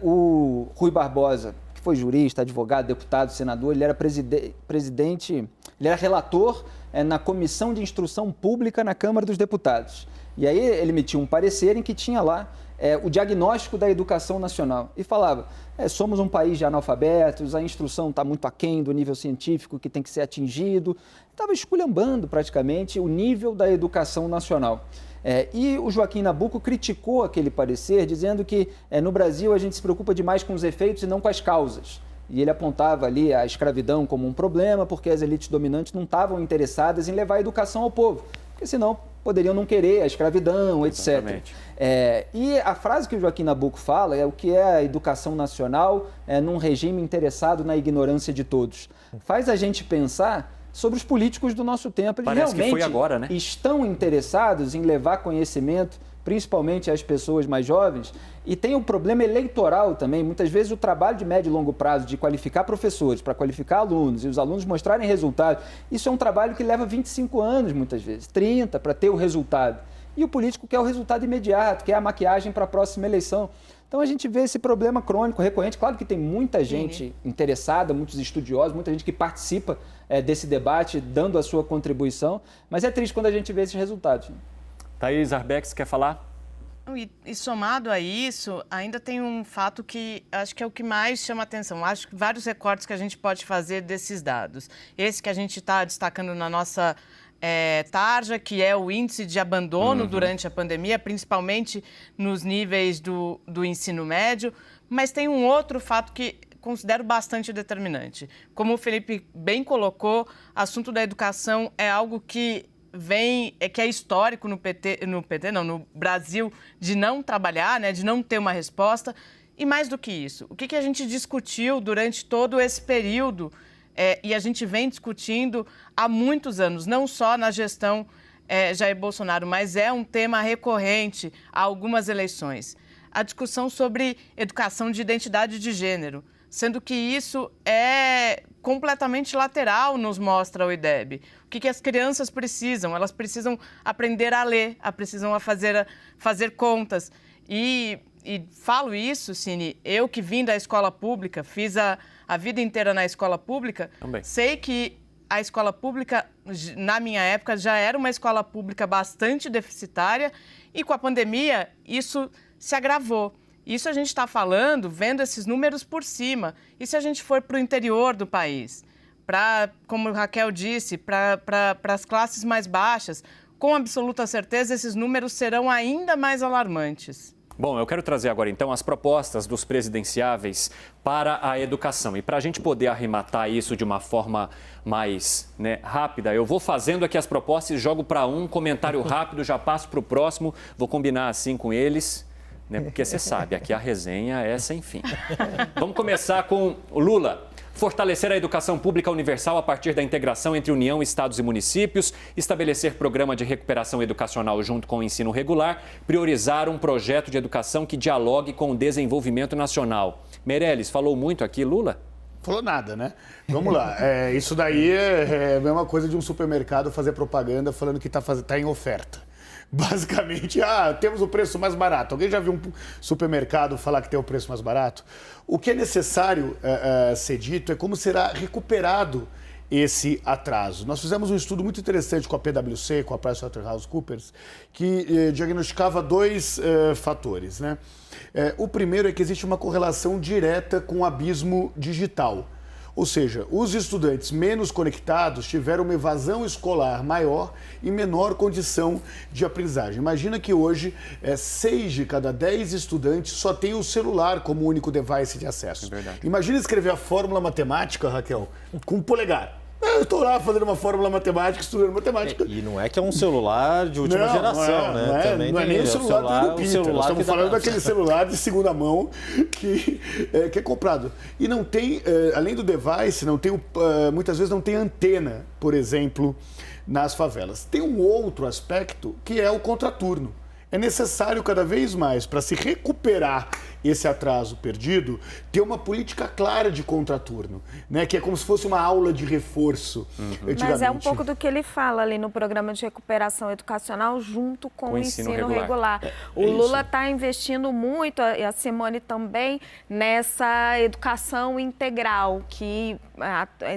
o Rui Barbosa, que foi jurista, advogado, deputado, senador, ele era presidente, ele era relator na Comissão de Instrução Pública na Câmara dos Deputados. E aí ele emitiu um parecer em que tinha lá o diagnóstico da educação nacional e falava, somos um país de analfabetos, a instrução está muito aquém do nível científico que tem que ser atingido. Estava esculhambando praticamente o nível da educação nacional. E o Joaquim Nabuco criticou aquele parecer, dizendo que no Brasil a gente se preocupa demais com os efeitos e não com as causas. E ele apontava ali a escravidão como um problema, porque as elites dominantes não estavam interessadas em levar a educação ao povo, porque senão poderiam não querer a escravidão, etc. E a frase que o Joaquim Nabuco fala é o que é a educação nacional num regime interessado na ignorância de todos. Faz a gente pensar sobre os políticos do nosso tempo. Eles Parece realmente que foi agora, né? Estão interessados em levar conhecimento, principalmente às pessoas mais jovens, e tem um problema eleitoral também. Muitas vezes o trabalho de médio e longo prazo de qualificar professores, para qualificar alunos e os alunos mostrarem resultados, isso é um trabalho que leva 25 anos, muitas vezes, 30, para ter o resultado. E o político quer o resultado imediato, quer a maquiagem para a próxima eleição. Então a gente vê esse problema crônico, recorrente. Claro que tem muita gente interessada, muitos estudiosos, muita gente que participa desse debate, dando a sua contribuição, mas é triste quando a gente vê esses resultados. Thaís Arbex, quer falar? E somado a isso, ainda tem um fato que acho que é o que mais chama atenção. Acho que vários recortes que a gente pode fazer desses dados. Esse que a gente está destacando na nossa tarja, que é o índice de abandono durante a pandemia, principalmente nos níveis do ensino médio. Mas tem um outro fato que considero bastante determinante. Como o Felipe bem colocou, o assunto da educação é algo que que é histórico no Brasil, de não trabalhar, de não ter uma resposta. E mais do que isso, o que a gente discutiu durante todo esse período e a gente vem discutindo há muitos anos, não só na gestão Jair Bolsonaro, mas é um tema recorrente a algumas eleições. A discussão sobre educação de identidade de gênero, sendo que isso é completamente lateral, nos mostra o IDEB. O que as crianças precisam? Elas precisam aprender a ler, precisam fazer contas. E falo isso, Cine, eu que vim da escola pública, fiz a vida inteira na escola pública, também sei que a escola pública, na minha época, já era uma escola pública bastante deficitária e com a pandemia isso se agravou. Isso a gente está falando, vendo esses números por cima. E se a gente for para o interior do país, como a Raquel disse, para as classes mais baixas, com absoluta certeza esses números serão ainda mais alarmantes. Bom, eu quero trazer agora, então, as propostas dos presidenciáveis para a educação. E para a gente poder arrematar isso de uma forma mais rápida, eu vou fazendo aqui as propostas e jogo para um comentário rápido, já passo para o próximo, vou combinar assim com eles. Porque você sabe, aqui a resenha é sem fim. Vamos começar com o Lula. Fortalecer a educação pública universal a partir da integração entre União, Estados e municípios, estabelecer programa de recuperação educacional junto com o ensino regular, priorizar um projeto de educação que dialogue com o desenvolvimento nacional. Meirelles, falou muito aqui, Lula? Falou nada, né? Vamos lá. Isso daí é a mesma coisa de um supermercado fazer propaganda falando que está em oferta. Basicamente, temos o preço mais barato. Alguém já viu um supermercado falar que tem o preço mais barato? O que é necessário ser dito é como será recuperado esse atraso. Nós fizemos um estudo muito interessante com a PwC, com a PricewaterhouseCoopers, que diagnosticava dois fatores, né? O primeiro é que existe uma correlação direta com o abismo digital. Ou seja, os estudantes menos conectados tiveram uma evasão escolar maior e menor condição de aprendizagem. Imagina que hoje 6 de cada 10 estudantes só têm o celular como único device de acesso. É verdade. Imagina escrever a fórmula matemática, Raquel, com um polegar. Eu estou lá fazendo uma fórmula matemática, estudando matemática. E não é que é um celular de última geração, né? Não é nem o celular do Peter. Nós estamos falando daquele celular de segunda mão que é comprado. E não tem, além do device, muitas vezes não tem antena, por exemplo, nas favelas. Tem um outro aspecto que é o contraturno. É necessário cada vez mais, para se recuperar esse atraso perdido, ter uma política clara de contraturno, né? Que é como se fosse uma aula de reforço. Mas é um pouco do que ele fala ali no programa de recuperação educacional junto com o ensino regular. O Lula está investindo muito, e a Simone também, nessa educação integral, que,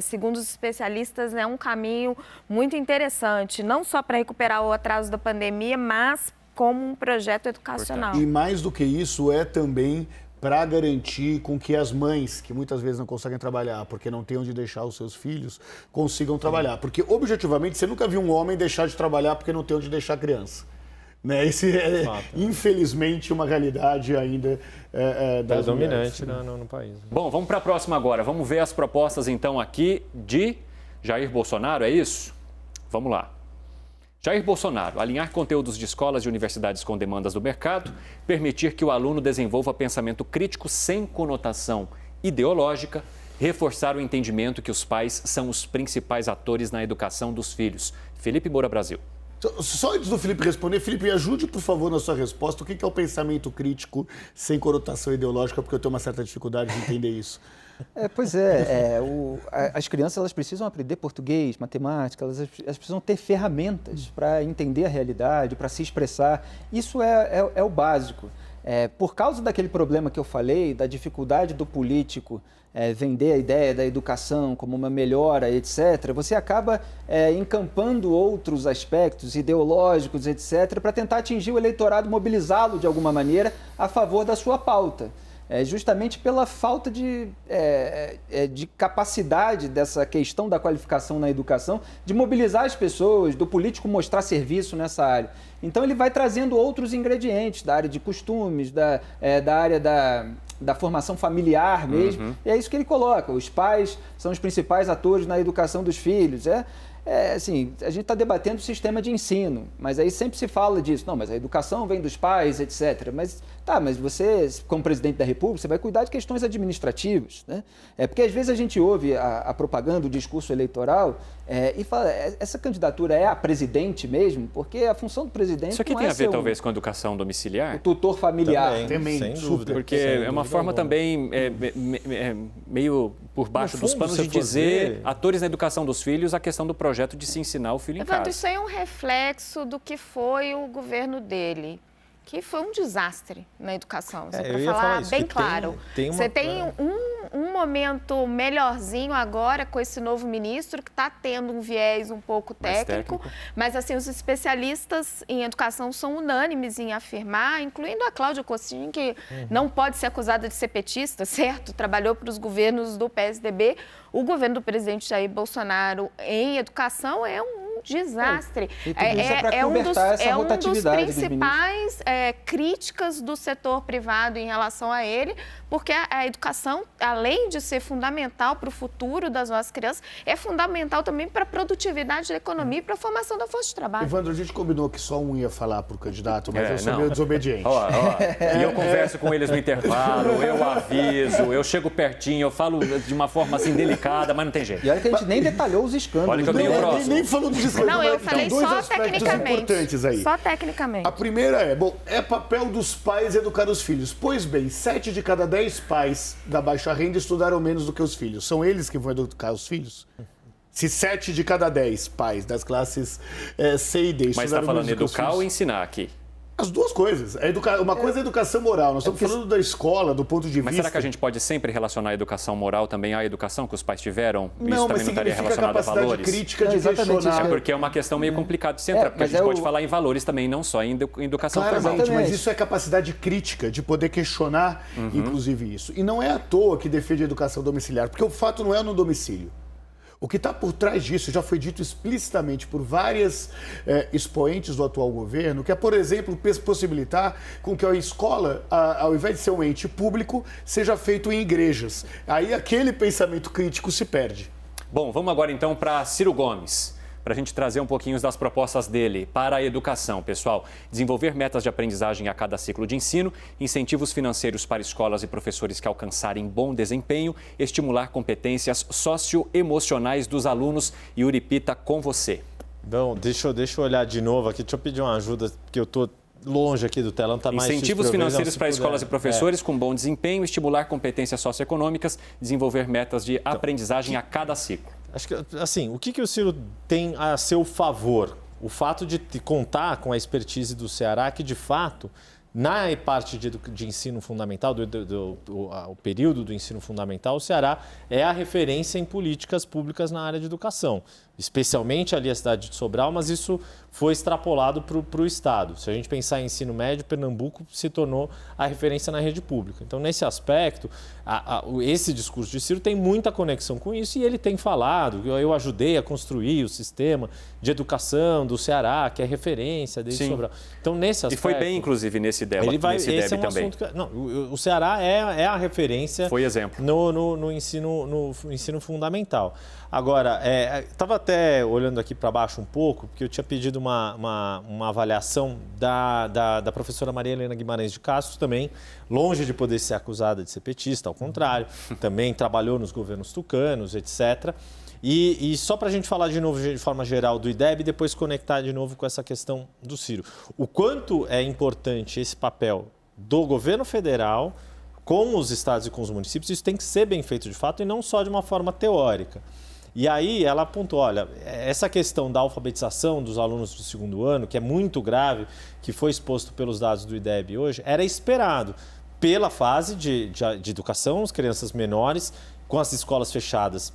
segundo os especialistas, é um caminho muito interessante, não só para recuperar o atraso da pandemia, mas como um projeto educacional. E mais do que isso, é também para garantir com que as mães, que muitas vezes não conseguem trabalhar porque não têm onde deixar os seus filhos, consigam trabalhar. Porque, objetivamente, você nunca viu um homem deixar de trabalhar porque não tem onde deixar a criança. Né? Esse é, infelizmente, uma realidade ainda das dominante no país. Bom, vamos para a próxima agora. Vamos ver as propostas, então, aqui de Jair Bolsonaro, é isso? Vamos lá. Jair Bolsonaro, alinhar conteúdos de escolas e universidades com demandas do mercado, permitir que o aluno desenvolva pensamento crítico sem conotação ideológica, reforçar o entendimento que os pais são os principais atores na educação dos filhos. Felipe Moura Brasil. Só antes do Felipe responder, Felipe, ajude, por favor, na sua resposta. O que é o pensamento crítico sem conotação ideológica? Porque eu tenho uma certa dificuldade de entender isso. As crianças elas precisam aprender português, matemática, elas precisam ter ferramentas para entender a realidade, para se expressar. Isso é o básico. Por causa daquele problema que eu falei, da dificuldade do político vender a ideia da educação como uma melhora, etc., você acaba encampando outros aspectos ideológicos, etc., para tentar atingir o eleitorado, mobilizá-lo de alguma maneira a favor da sua pauta. Justamente pela falta de capacidade dessa questão da qualificação na educação, de mobilizar as pessoas, do político mostrar serviço nessa área. Então ele vai trazendo outros ingredientes da área de costumes, da área da formação familiar mesmo, e é isso que ele coloca. Os pais são os principais atores na educação dos filhos. Assim, a gente está debatendo o sistema de ensino, mas aí sempre se fala disso. Não, mas a educação vem dos pais, etc. Mas você, como presidente da República, você vai cuidar de questões administrativas, né? Porque às vezes a gente ouve a propaganda, o discurso eleitoral e fala, essa candidatura é a presidente mesmo? Porque a função do presidente isso aqui tem a ver, talvez, com a educação domiciliar? O tutor familiar. Também, sem dúvida. Porque é uma forma também meio por baixo dos panos de dizer, atores na educação dos filhos, a questão do projeto de se ensinar o filho em casa. Isso aí é um reflexo do que foi o governo dele, que foi um desastre na educação. Para falar bem claro. Você tem um momento melhorzinho agora com esse novo ministro, que está tendo um viés um pouco técnico, mas assim, os especialistas em educação são unânimes em afirmar, incluindo a Cláudia Costin, que não pode ser acusada de ser petista, certo? Trabalhou para os governos do PSDB. O governo do presidente Jair Bolsonaro em educação é um desastre. É um dos principais críticas do setor privado em relação a ele, porque a educação, além de ser fundamental para o futuro das nossas crianças, é fundamental também para a produtividade da economia e para a formação da força de trabalho. Evandro, a gente combinou que só um ia falar para o candidato, mas eu sou meio desobediente. E eu converso com eles no intervalo, eu aviso, eu chego pertinho, eu falo de uma forma assim delicada, mas não tem jeito. E olha que a gente nem detalhou os escândalos. Olha que eu tenho o próximo. Nem falou dos escândalos. Não, eu falei só tecnicamente. Importantes aí. Só tecnicamente. A primeira é papel dos pais educar os filhos. Pois bem, 7 de cada 10 pais da baixa renda estudaram menos do que os filhos. São eles que vão educar os filhos? Se 7 de cada 10 pais das classes C e D estudaram menos do que os filhos... Mas está falando educar ou ensinar aqui? As duas coisas. Uma coisa é educação moral. Nós estamos falando da escola, do ponto de vista... Mas será que a gente pode sempre relacionar a educação moral também à educação que os pais tiveram? Não, isso também não estaria relacionado a valores? Crítica de questionar. Porque é uma questão meio complicada de se entrar, porque a gente pode falar em valores também, não só em educação formal. Mas isso é capacidade crítica, de poder questionar, inclusive, isso. E não é à toa que defende a educação domiciliar, porque o fato não é no domicílio. O que está por trás disso já foi dito explicitamente por várias expoentes do atual governo, que é, por exemplo, possibilitar com que a escola, ao invés de ser um ente público, seja feito em igrejas. Aí aquele pensamento crítico se perde. Bom, vamos agora então para Ciro Gomes, para a gente trazer um pouquinho das propostas dele para a educação, pessoal. Desenvolver metas de aprendizagem a cada ciclo de ensino, incentivos financeiros para escolas e professores que alcançarem bom desempenho, estimular competências socioemocionais dos alunos. Yuri Pita, com você. Bom, deixa eu olhar de novo aqui, deixa eu pedir uma ajuda, porque eu estou longe aqui do telão, está mais... Incentivos financeiros para escolas e professores com bom desempenho, estimular competências socioeconômicas, desenvolver metas de aprendizagem a cada ciclo. Acho que, assim, o que o Ciro tem a seu favor? O fato de contar com a expertise do Ceará, que de fato, na parte de ensino fundamental, o período do ensino fundamental, o Ceará é a referência em políticas públicas na área de educação, especialmente ali a cidade de Sobral, mas isso foi extrapolado para o Estado. Se a gente pensar em ensino médio, Pernambuco se tornou a referência na rede pública. Então, nesse aspecto, esse discurso de Ciro tem muita conexão com isso e ele tem falado, eu ajudei a construir o sistema de educação do Ceará, que é referência desde Sobral. Então, nesse aspecto... E foi bem, inclusive, nesse debate esse é um também. Assunto que, não, o Ceará é a referência... Foi exemplo. No ensino fundamental. Agora, estava até olhando aqui para baixo um pouco, porque eu tinha pedido uma avaliação da professora Maria Helena Guimarães de Castro, também longe de poder ser acusada de ser petista, ao contrário, também trabalhou nos governos tucanos, etc. E só para a gente falar de novo, de forma geral, do IDEB e depois conectar de novo com essa questão do Ciro. O quanto é importante esse papel do governo federal com os estados e com os municípios, isso tem que ser bem feito de fato e não só de uma forma teórica. E aí ela apontou, olha, essa questão da alfabetização dos alunos do segundo ano, que é muito grave, que foi exposto pelos dados do IDEB hoje, era esperado pela fase de educação, as crianças menores, com as escolas fechadas,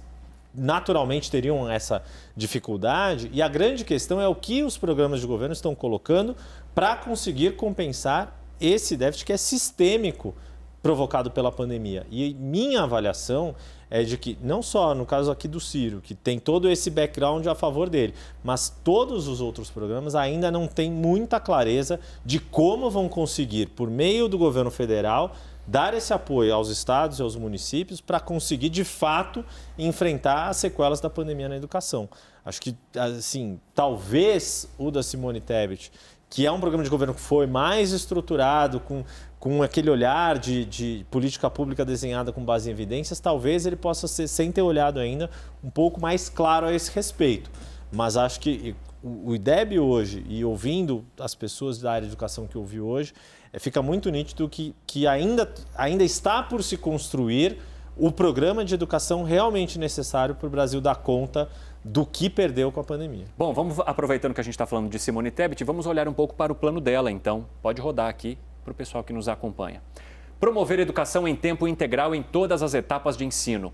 naturalmente teriam essa dificuldade. E a grande questão é o que os programas de governo estão colocando para conseguir compensar esse déficit que é sistêmico provocado pela pandemia. E minha avaliação é de que, não só no caso aqui do Ciro, que tem todo esse background a favor dele, mas todos os outros programas ainda não têm muita clareza de como vão conseguir, por meio do governo federal, dar esse apoio aos estados e aos municípios para conseguir, de fato, enfrentar as sequelas da pandemia na educação. Acho que, assim, talvez o da Simone Tebet, que é um programa de governo que foi mais estruturado, com aquele olhar de política pública desenhada com base em evidências, talvez ele possa ser, sem ter olhado ainda, um pouco mais claro a esse respeito. Mas acho que o IDEB hoje, e ouvindo as pessoas da área de educação que eu ouvi hoje, fica muito nítido que ainda está por se construir o programa de educação realmente necessário para o Brasil dar conta do que perdeu com a pandemia. Bom, vamos, aproveitando que a gente está falando de Simone Tebet, vamos olhar um pouco para o plano dela, então. Pode rodar aqui para o pessoal que nos acompanha. Promover educação em tempo integral em todas as etapas de ensino.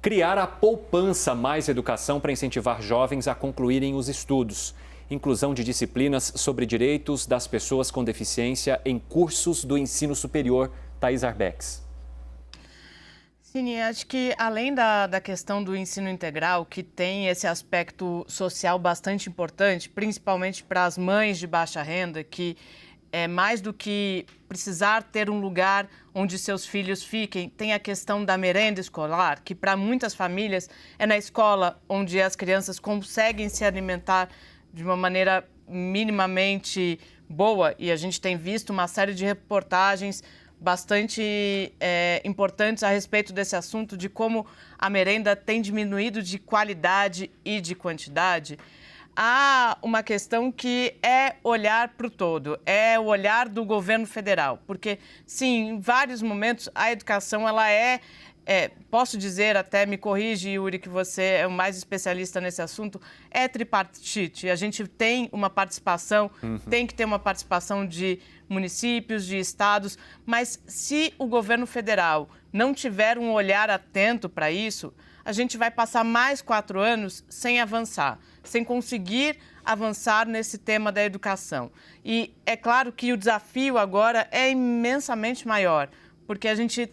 Criar a poupança mais educação para incentivar jovens a concluírem os estudos. Inclusão de disciplinas sobre direitos das pessoas com deficiência em cursos do ensino superior. Thaís Arbex. Sim, acho que além da questão do ensino integral, que tem esse aspecto social bastante importante, principalmente para as mães de baixa renda, que é mais do que precisar ter um lugar onde seus filhos fiquem, tem a questão da merenda escolar, que para muitas famílias é na escola onde as crianças conseguem se alimentar de uma maneira minimamente boa. E a gente tem visto uma série de reportagens bastante importantes a respeito desse assunto, de como a merenda tem diminuído de qualidade e de quantidade. Há uma questão que é olhar para o todo, é o olhar do governo federal, porque, sim, em vários momentos a educação ela posso dizer, até me corrige, Yuri, que você é o mais especialista nesse assunto, é tripartite. A gente tem uma participação, tem que ter uma participação de municípios, de estados, mas se o governo federal não tiver um olhar atento para isso, a gente vai passar mais 4 anos sem avançar, sem conseguir avançar nesse tema da educação. E é claro que o desafio agora é imensamente maior, porque a gente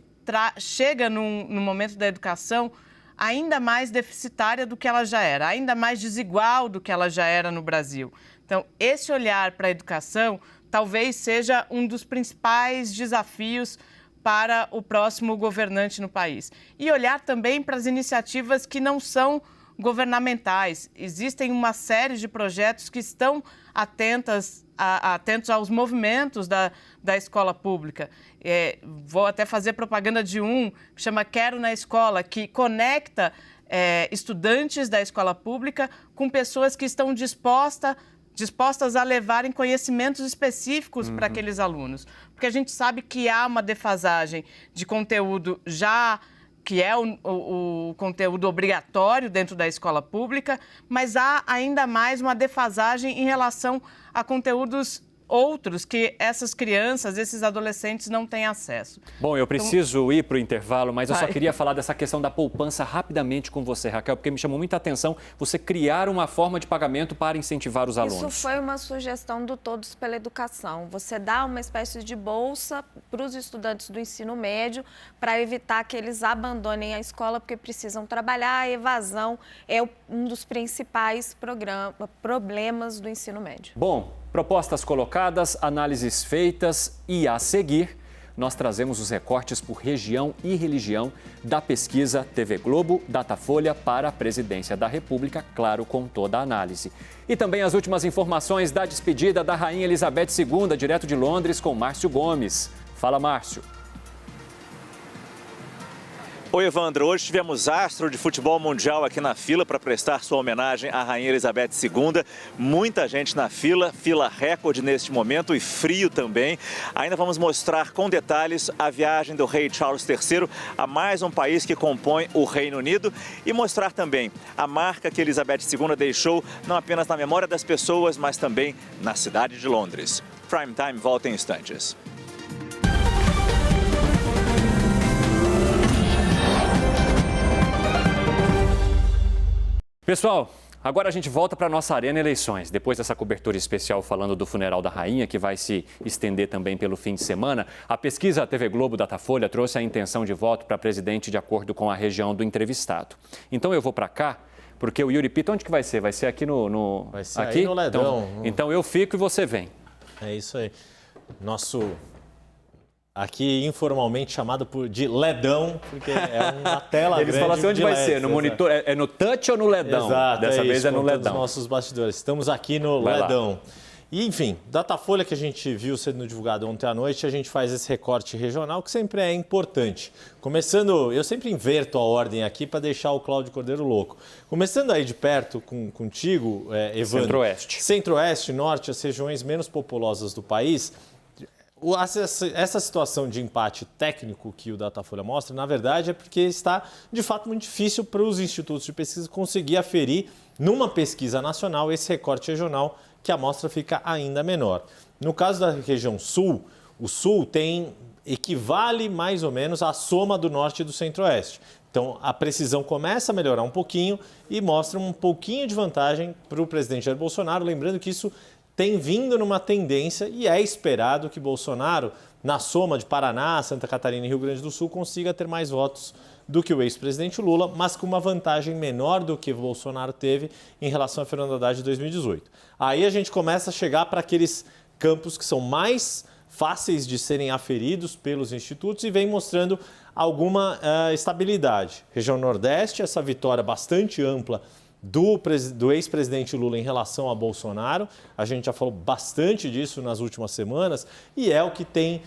chega no momento da educação ainda mais deficitária do que ela já era, ainda mais desigual do que ela já era no Brasil. Então, esse olhar para a educação talvez seja um dos principais desafios para o próximo governante no país. E olhar também para as iniciativas que não são governamentais. Existem uma série de projetos que estão atentos aos movimentos da escola pública. Vou até fazer propaganda de um que chama Quero na Escola, que conecta estudantes da escola pública com pessoas que estão dispostas dispostas a levarem conhecimentos específicos para aqueles alunos. Porque a gente sabe que há uma defasagem de conteúdo já que é o conteúdo obrigatório dentro da escola pública, mas há ainda mais uma defasagem em relação a conteúdos outros que essas crianças, esses adolescentes não têm acesso. Bom, eu preciso ir para o intervalo, mas eu só Vai. queria falar dessa questão da poupança rapidamente com você, Raquel, porque me chamou muita atenção você criar uma forma de pagamento para incentivar os alunos. Isso foi uma sugestão do Todos pela Educação. Você dá uma espécie de bolsa para os estudantes do ensino médio para evitar que eles abandonem a escola porque precisam trabalhar. A evasão é um dos principais problemas do ensino médio. Bom, propostas colocadas, análises feitas e a seguir, nós trazemos os recortes por região e religião da pesquisa TV Globo, Datafolha para a Presidência da República, claro, com toda a análise. E também as últimas informações da despedida da Rainha Elizabeth II, direto de Londres, com Márcio Gomes. Fala, Márcio. Oi, Evandro. Hoje tivemos astro de futebol mundial aqui na fila para prestar sua homenagem à Rainha Elizabeth II. Muita gente na fila, fila recorde neste momento e frio também. Ainda vamos mostrar com detalhes a viagem do rei Charles III a mais um país que compõe o Reino Unido e mostrar também a marca que Elizabeth II deixou não apenas na memória das pessoas, mas também na cidade de Londres. Prime Time volta em instantes. Pessoal, agora a gente volta para a nossa Arena Eleições. Depois dessa cobertura especial falando do funeral da rainha, que vai se estender também pelo fim de semana, a pesquisa TV Globo Datafolha trouxe a intenção de voto para presidente de acordo com a região do entrevistado. Então eu vou para cá, porque o Yuri Pita, onde que vai ser? Vai ser aqui no... Vai ser aqui? aí no Ledão. Então eu fico e você vem. É isso aí. Nosso... Aqui, informalmente chamado de Ledão, porque é uma tela Eles grande. falam assim, onde vai LED, ser? No monitor? É no touch ou no Ledão? Exato, Dessa vez isso, é no contando Ledão. Os nossos bastidores. Estamos aqui no Vai Ledão. lá. E, enfim, Datafolha que a gente viu sendo divulgado ontem à noite, a gente faz esse recorte regional que sempre é importante. Começando, eu sempre inverto a ordem aqui para deixar o Cláudio Cordeiro louco. Começando aí de perto contigo, Evandro. Centro-Oeste. Centro-Oeste, Norte, as regiões menos populosas do país. Essa situação de empate técnico que o Datafolha mostra, na verdade, é porque está, de fato, muito difícil para os institutos de pesquisa conseguir aferir, numa pesquisa nacional, esse recorte regional, que a amostra fica ainda menor. No caso da região Sul, o Sul equivale mais ou menos à soma do Norte e do Centro-Oeste. Então, a precisão começa a melhorar um pouquinho e mostra um pouquinho de vantagem para o presidente Jair Bolsonaro, lembrando que isso tem vindo numa tendência e é esperado que Bolsonaro, na soma de Paraná, Santa Catarina e Rio Grande do Sul, consiga ter mais votos do que o ex-presidente Lula, mas com uma vantagem menor do que Bolsonaro teve em relação a Fernando Haddad de 2018. Aí a gente começa a chegar para aqueles campos que são mais fáceis de serem aferidos pelos institutos e vem mostrando alguma estabilidade. Região Nordeste, essa vitória bastante ampla do ex-presidente Lula em relação a Bolsonaro. A gente já falou bastante disso nas últimas semanas e é o que tem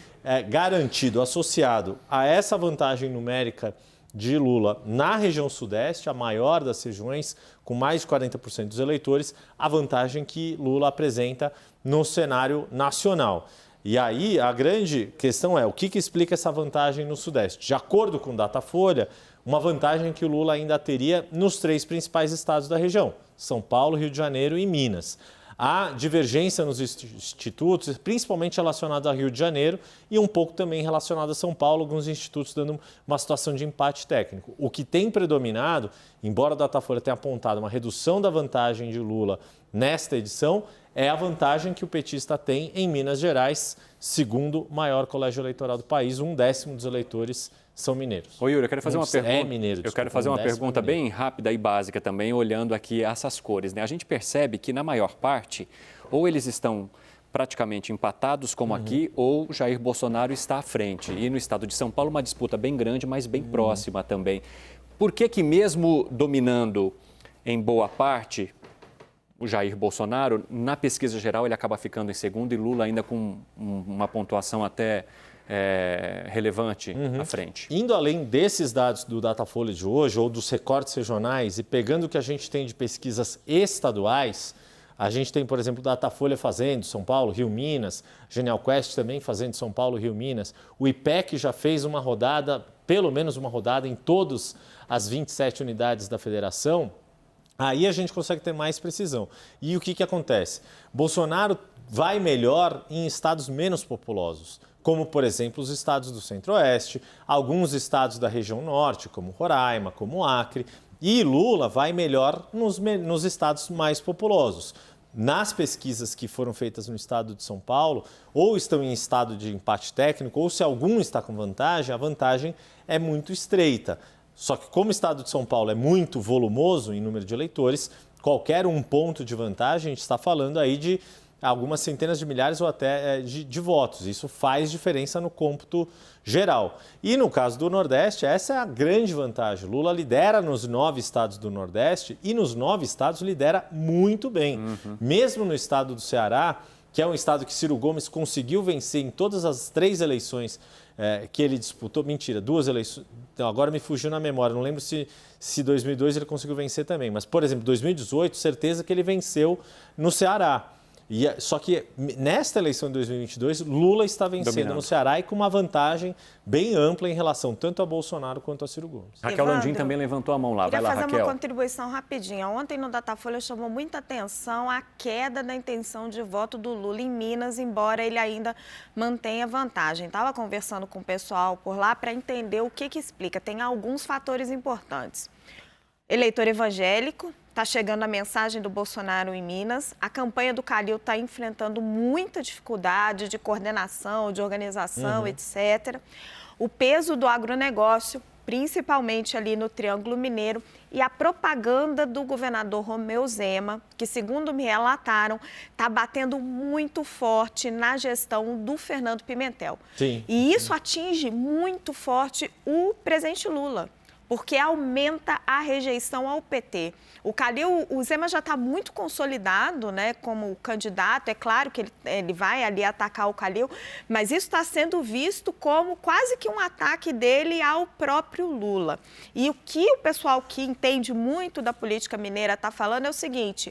garantido, associado a essa vantagem numérica de Lula na região Sudeste, a maior das regiões, com mais de 40% dos eleitores, a vantagem que Lula apresenta no cenário nacional. E aí a grande questão é o que explica essa vantagem no Sudeste. De acordo com Datafolha, uma vantagem que o Lula ainda teria nos 3 principais estados da região, São Paulo, Rio de Janeiro e Minas. Há divergência nos institutos, principalmente relacionados ao Rio de Janeiro e um pouco também relacionado a São Paulo, alguns institutos dando uma situação de empate técnico. O que tem predominado, embora a Datafolha tenha apontado uma redução da vantagem de Lula nesta edição, é a vantagem que o petista tem em Minas Gerais, segundo maior colégio eleitoral do país, 1/10 dos eleitores são mineiros. Ô Yuri, eu quero fazer uma pergunta. É mineiro. Eu quero fazer uma pergunta bem rápida e básica também, olhando aqui essas cores, né? A gente percebe que na maior parte, ou eles estão praticamente empatados, como aqui, ou Jair Bolsonaro está à frente. E no estado de São Paulo, uma disputa bem grande, mas bem próxima também. Por que mesmo dominando em boa parte o Jair Bolsonaro, na pesquisa geral ele acaba ficando em segundo e Lula ainda com uma pontuação até relevante à frente? Indo além desses dados do Datafolha de hoje, ou dos recortes regionais, e pegando o que a gente tem de pesquisas estaduais, A gente tem, por exemplo, o Datafolha fazendo São Paulo, Rio, Minas, Genial Quest também fazendo São Paulo, Rio, Minas. O IPEC já fez uma rodada, pelo menos uma rodada em todas as 27 unidades da federação. Aí a gente consegue ter mais precisão. E o que acontece? Bolsonaro vai melhor em estados menos populosos, como, por exemplo, os estados do Centro-Oeste, alguns estados da região Norte, como Roraima, como Acre. E Lula vai melhor nos estados mais populosos. Nas pesquisas que foram feitas no estado de São Paulo, ou estão em estado de empate técnico, ou se algum está com vantagem, a vantagem é muito estreita. Só que como o estado de São Paulo é muito volumoso em número de eleitores, qualquer um ponto de vantagem, a gente está falando aí de algumas centenas de milhares ou até de votos. Isso faz diferença no cômputo geral. E no caso do Nordeste, essa é a grande vantagem. Lula lidera nos 9 estados do Nordeste e nos 9 estados lidera muito bem. Mesmo no estado do Ceará, que é um estado que Ciro Gomes conseguiu vencer em todas as 3 eleições que ele disputou. Mentira, 2 eleições. Então, agora me fugiu na memória. Não lembro se 2002 ele conseguiu vencer também. Mas, por exemplo, 2018, certeza que ele venceu no Ceará. Só que nesta eleição de 2022, Lula está vencendo no Ceará e com uma vantagem bem ampla em relação tanto a Bolsonaro quanto a Ciro Gomes. Raquel Landim também levantou a mão lá. Vai lá, Raquel. Queria fazer uma contribuição rapidinha. Ontem no Datafolha chamou muita atenção a queda da intenção de voto do Lula em Minas, embora ele ainda mantenha vantagem. Estava conversando com o pessoal por lá para entender o que explica. Tem alguns fatores importantes. Eleitor evangélico. Está chegando a mensagem do Bolsonaro em Minas. A campanha do Calil está enfrentando muita dificuldade de coordenação, de organização, etc. O peso do agronegócio, principalmente ali no Triângulo Mineiro, e a propaganda do governador Romeu Zema, que, segundo me relataram, está batendo muito forte na gestão do Fernando Pimentel. Sim. E isso atinge muito forte o presidente Lula, porque aumenta a rejeição ao PT. O Zema já está muito consolidado, né, como candidato. É claro que ele vai ali atacar o Calil, mas isso está sendo visto como quase que um ataque dele ao próprio Lula. E o que o pessoal que entende muito da política mineira está falando é o seguinte: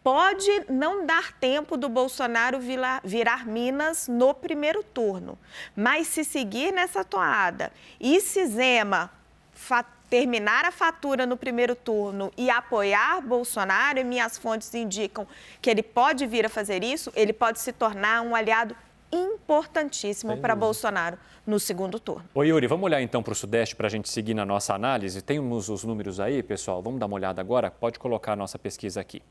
pode não dar tempo do Bolsonaro virar Minas no primeiro turno, mas se seguir nessa toada e se Zema terminar a fatura no primeiro turno e apoiar Bolsonaro, e minhas fontes indicam que ele pode vir a fazer isso, ele pode se tornar um aliado importantíssimo para Bolsonaro no segundo turno. Ô Yuri, vamos olhar então para o Sudeste para a gente seguir na nossa análise. Temos os números aí, pessoal? Vamos dar uma olhada agora? Pode colocar a nossa pesquisa aqui.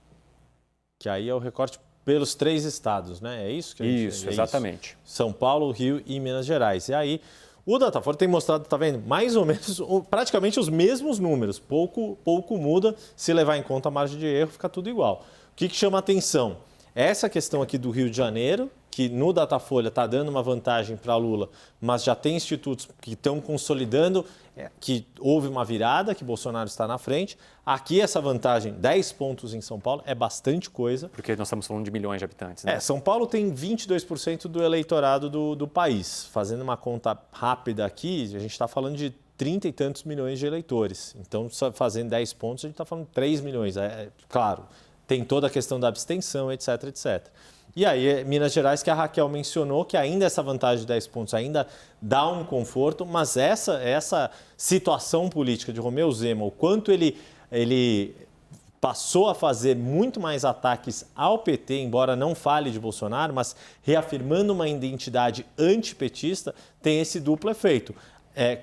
Que aí é o recorte pelos 3 estados, né? É isso? Isso, exatamente. Isso. São Paulo, Rio e Minas Gerais. E aí o Datafolha tem mostrado, tá vendo, mais ou menos, praticamente os mesmos números. Pouco muda, se levar em conta a margem de erro, fica tudo igual. O que chama atenção? Essa questão aqui do Rio de Janeiro, que no Datafolha está dando uma vantagem para Lula, mas já tem institutos que estão consolidando que houve uma virada, que Bolsonaro está na frente. Aqui essa vantagem, 10 pontos em São Paulo, é bastante coisa. Porque nós estamos falando de milhões de habitantes, né? São Paulo tem 22% do eleitorado do país. Fazendo uma conta rápida aqui, a gente está falando de 30 e tantos milhões de eleitores. Então, só fazendo 10 pontos, a gente está falando de 3 milhões. Claro, tem toda a questão da abstenção, etc, etc. E aí, Minas Gerais, que a Raquel mencionou, que ainda essa vantagem de 10 pontos ainda dá um conforto, mas essa situação política de Romeu Zema, o quanto ele passou a fazer muito mais ataques ao PT, embora não fale de Bolsonaro, mas reafirmando uma identidade antipetista, tem esse duplo efeito.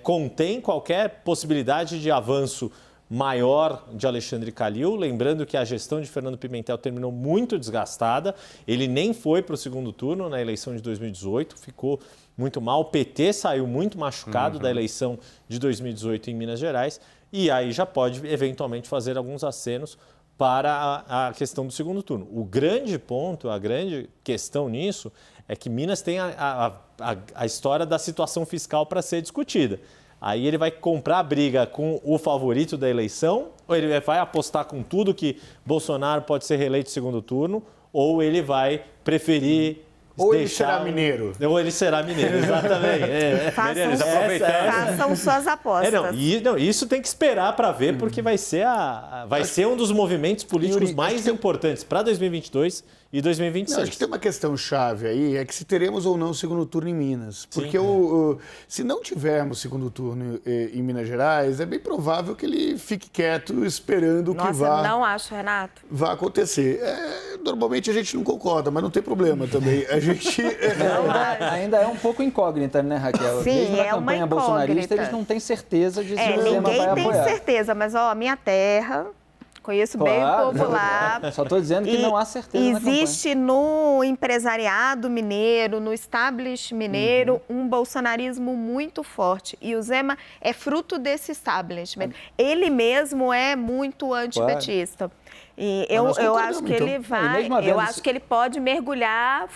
Contém qualquer possibilidade de avanço maior de Alexandre Calil, lembrando que a gestão de Fernando Pimentel terminou muito desgastada, ele nem foi para o segundo turno na eleição de 2018, ficou muito mal, o PT saiu muito machucado da eleição de 2018 em Minas Gerais, e aí já pode eventualmente fazer alguns acenos para a questão do segundo turno. O grande ponto, a grande questão nisso é que Minas tem a história da situação fiscal para ser discutida. Aí ele vai comprar a briga com o favorito da eleição, ou ele vai apostar com tudo que Bolsonaro pode ser reeleito no segundo turno, ou ele vai preferir Ou ele será mineiro. Ou ele será mineiro, exatamente. Façam suas apostas. Isso tem que esperar para ver, porque vai ser um dos movimentos políticos mais importantes para 2022 e 2026. Acho que tem uma questão chave aí, é que se teremos ou não segundo turno em Minas. Porque se não tivermos segundo turno em Minas Gerais, é bem provável que ele fique quieto esperando que não acho, Renato. Vá acontecer. Normalmente a gente não concorda, mas não tem problema também. A gente... Ainda é um pouco incógnita, né, Raquel? Sim, mesmo na campanha bolsonarista, eles não têm certeza de se o Zema vai apoiar. Ninguém tem certeza, mas a minha terra... Conheço bem o povo lá. Só estou dizendo que não há certeza na campanha. Existe no empresariado mineiro, no establishment mineiro, um bolsonarismo muito forte. E o Zema é fruto desse establishment. Ele mesmo é muito antipetista. E eu acho que ele vai, eu acho que ele pode mergulhar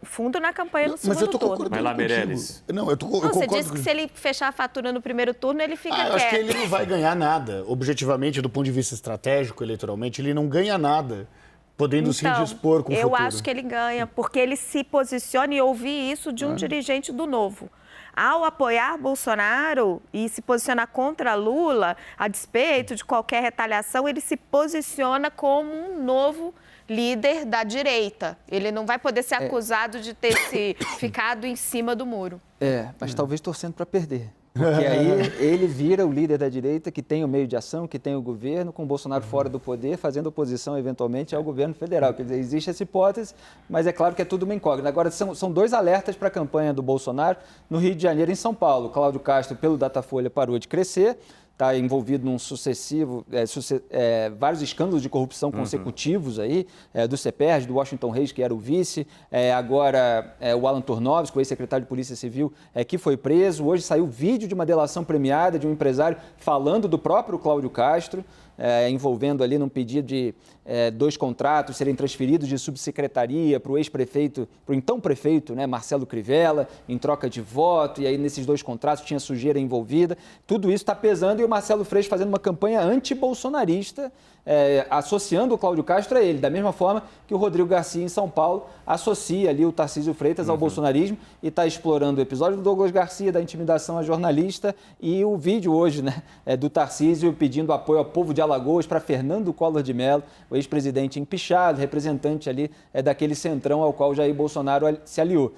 fundo na campanha no segundo turno. Vai lá, Meirelles. Você disse que se ele fechar a fatura no primeiro turno, ele fica quieto. Eu acho que ele não vai ganhar nada. Objetivamente, do ponto de vista estratégico, eleitoralmente, ele não ganha nada, podendo se indispor com o futuro. Eu acho que ele ganha, porque ele se posiciona, e eu ouvi isso de um dirigente do Novo. Ao apoiar Bolsonaro e se posicionar contra Lula, a despeito de qualquer retaliação, ele se posiciona como um novo líder da direita. Ele não vai poder ser acusado de ter ficado em cima do muro. Mas talvez torcendo para perder. Porque aí ele vira o líder da direita, que tem o meio de ação, que tem o governo, com o Bolsonaro fora do poder, fazendo oposição, eventualmente, ao governo federal. Quer dizer, existe essa hipótese, mas é claro que é tudo uma incógnita. Agora, são dois alertas para a campanha do Bolsonaro no Rio de Janeiro e em São Paulo. Cláudio Castro, pelo Datafolha, parou de crescer, está envolvido num vários escândalos de corrupção consecutivos aí, do CEPERJ, do Washington Reis, que era o vice, agora o Alan Tornovski, o ex-secretário de Polícia Civil, que foi preso. Hoje saiu vídeo de uma delação premiada de um empresário falando do próprio Cláudio Castro, envolvendo ali num pedido de 2 contratos serem transferidos de subsecretaria para o ex-prefeito, para o então prefeito, né, Marcelo Crivella, em troca de voto, e aí nesses 2 contratos tinha sujeira envolvida. Tudo isso está pesando, e o Marcelo Freixo fazendo uma campanha anti-bolsonarista, associando o Cláudio Castro a ele, da mesma forma que o Rodrigo Garcia, em São Paulo, associa ali o Tarcísio Freitas ao bolsonarismo e está explorando o episódio do Douglas Garcia, da intimidação à jornalista, e o vídeo hoje, né, do Tarcísio pedindo apoio ao povo de Alagoas para Fernando Collor de Mello, o ex-presidente empichado, representante ali daquele centrão ao qual Jair Bolsonaro se aliou.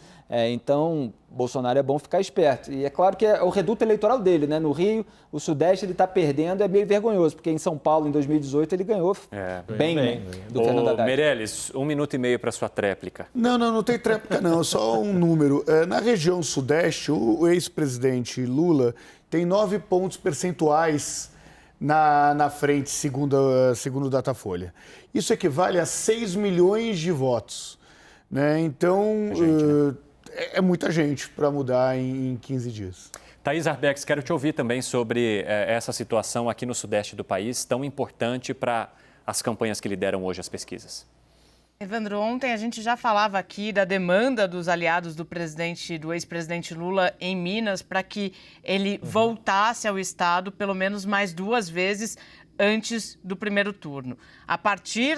Então, Bolsonaro é bom ficar esperto. E é claro que é o reduto eleitoral dele, né? No Rio, o Sudeste ele está perdendo, é meio vergonhoso, porque em São Paulo, em 2018, ele ganhou bem do Fernando Haddad. Meirelles, 1 minuto e meio para sua tréplica. Não tem tréplica não, só um número. Na região Sudeste, o ex-presidente Lula tem 9 pontos percentuais na frente, segundo o Datafolha. Isso equivale a 6 milhões de votos. Né? Então, é muita gente para mudar em 15 dias. Thaís Arbex, quero te ouvir também sobre essa situação aqui no Sudeste do país, tão importante para as campanhas que lideram hoje as pesquisas. Evandro, ontem a gente já falava aqui da demanda dos aliados do ex-presidente Lula em Minas para que ele voltasse ao Estado pelo menos mais 2 vezes antes do primeiro turno. A partir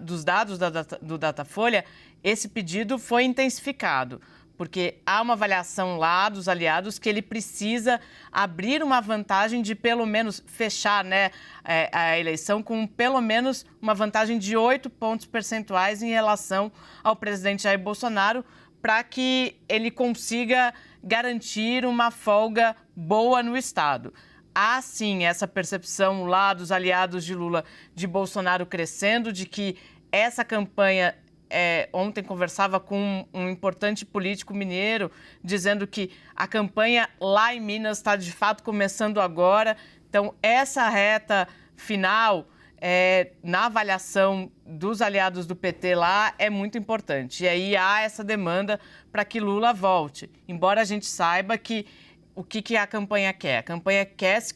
dos dados do Datafolha, esse pedido foi intensificado, porque há uma avaliação lá dos aliados que ele precisa abrir uma vantagem de pelo menos fechar, né, a eleição com pelo menos uma vantagem de 8 pontos percentuais em relação ao presidente Jair Bolsonaro, para que ele consiga garantir uma folga boa no Estado. Há, sim, essa percepção lá dos aliados de Lula, de Bolsonaro crescendo, de que essa campanha... Ontem conversava com um importante político mineiro, dizendo que a campanha lá em Minas está, de fato, começando agora. Então, essa reta final, na avaliação dos aliados do PT lá, é muito importante. E aí há essa demanda para que Lula volte, embora a gente saiba que o que a campanha quer? A campanha quer se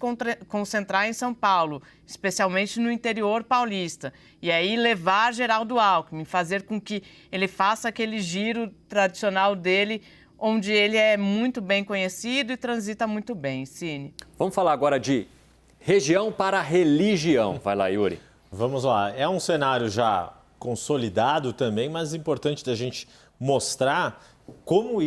concentrar em São Paulo, especialmente no interior paulista. E aí levar Geraldo Alckmin, fazer com que ele faça aquele giro tradicional dele, onde ele é muito bem conhecido e transita muito bem. Cine. Vamos falar agora de região para religião. Vai lá, Yuri. Vamos lá. É um cenário já consolidado também, mas importante da gente mostrar como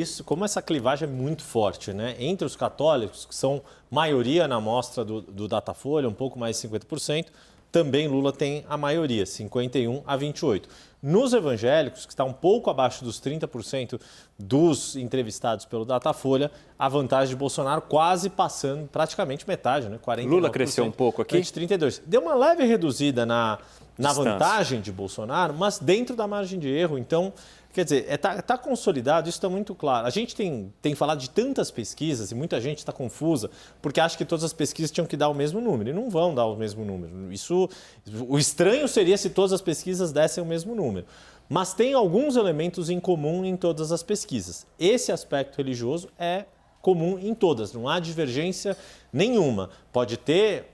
essa clivagem é muito forte, né? Entre os católicos, que são maioria na amostra do Datafolha, um pouco mais de 50%, também Lula tem a maioria, 51 a 28. Nos evangélicos, que está um pouco abaixo dos 30% dos entrevistados pelo Datafolha, a vantagem de Bolsonaro quase passando praticamente metade, né? 49%. Lula cresceu um pouco aqui? 32. Deu uma leve reduzida na vantagem de Bolsonaro, mas dentro da margem de erro. Então, quer dizer, está consolidado, isso está muito claro. A gente tem falado de tantas pesquisas e muita gente está confusa porque acha que todas as pesquisas tinham que dar o mesmo número e não vão dar o mesmo número. O estranho seria se todas as pesquisas dessem o mesmo número. Mas tem alguns elementos em comum em todas as pesquisas. Esse aspecto religioso é comum em todas, não há divergência nenhuma. Pode ter,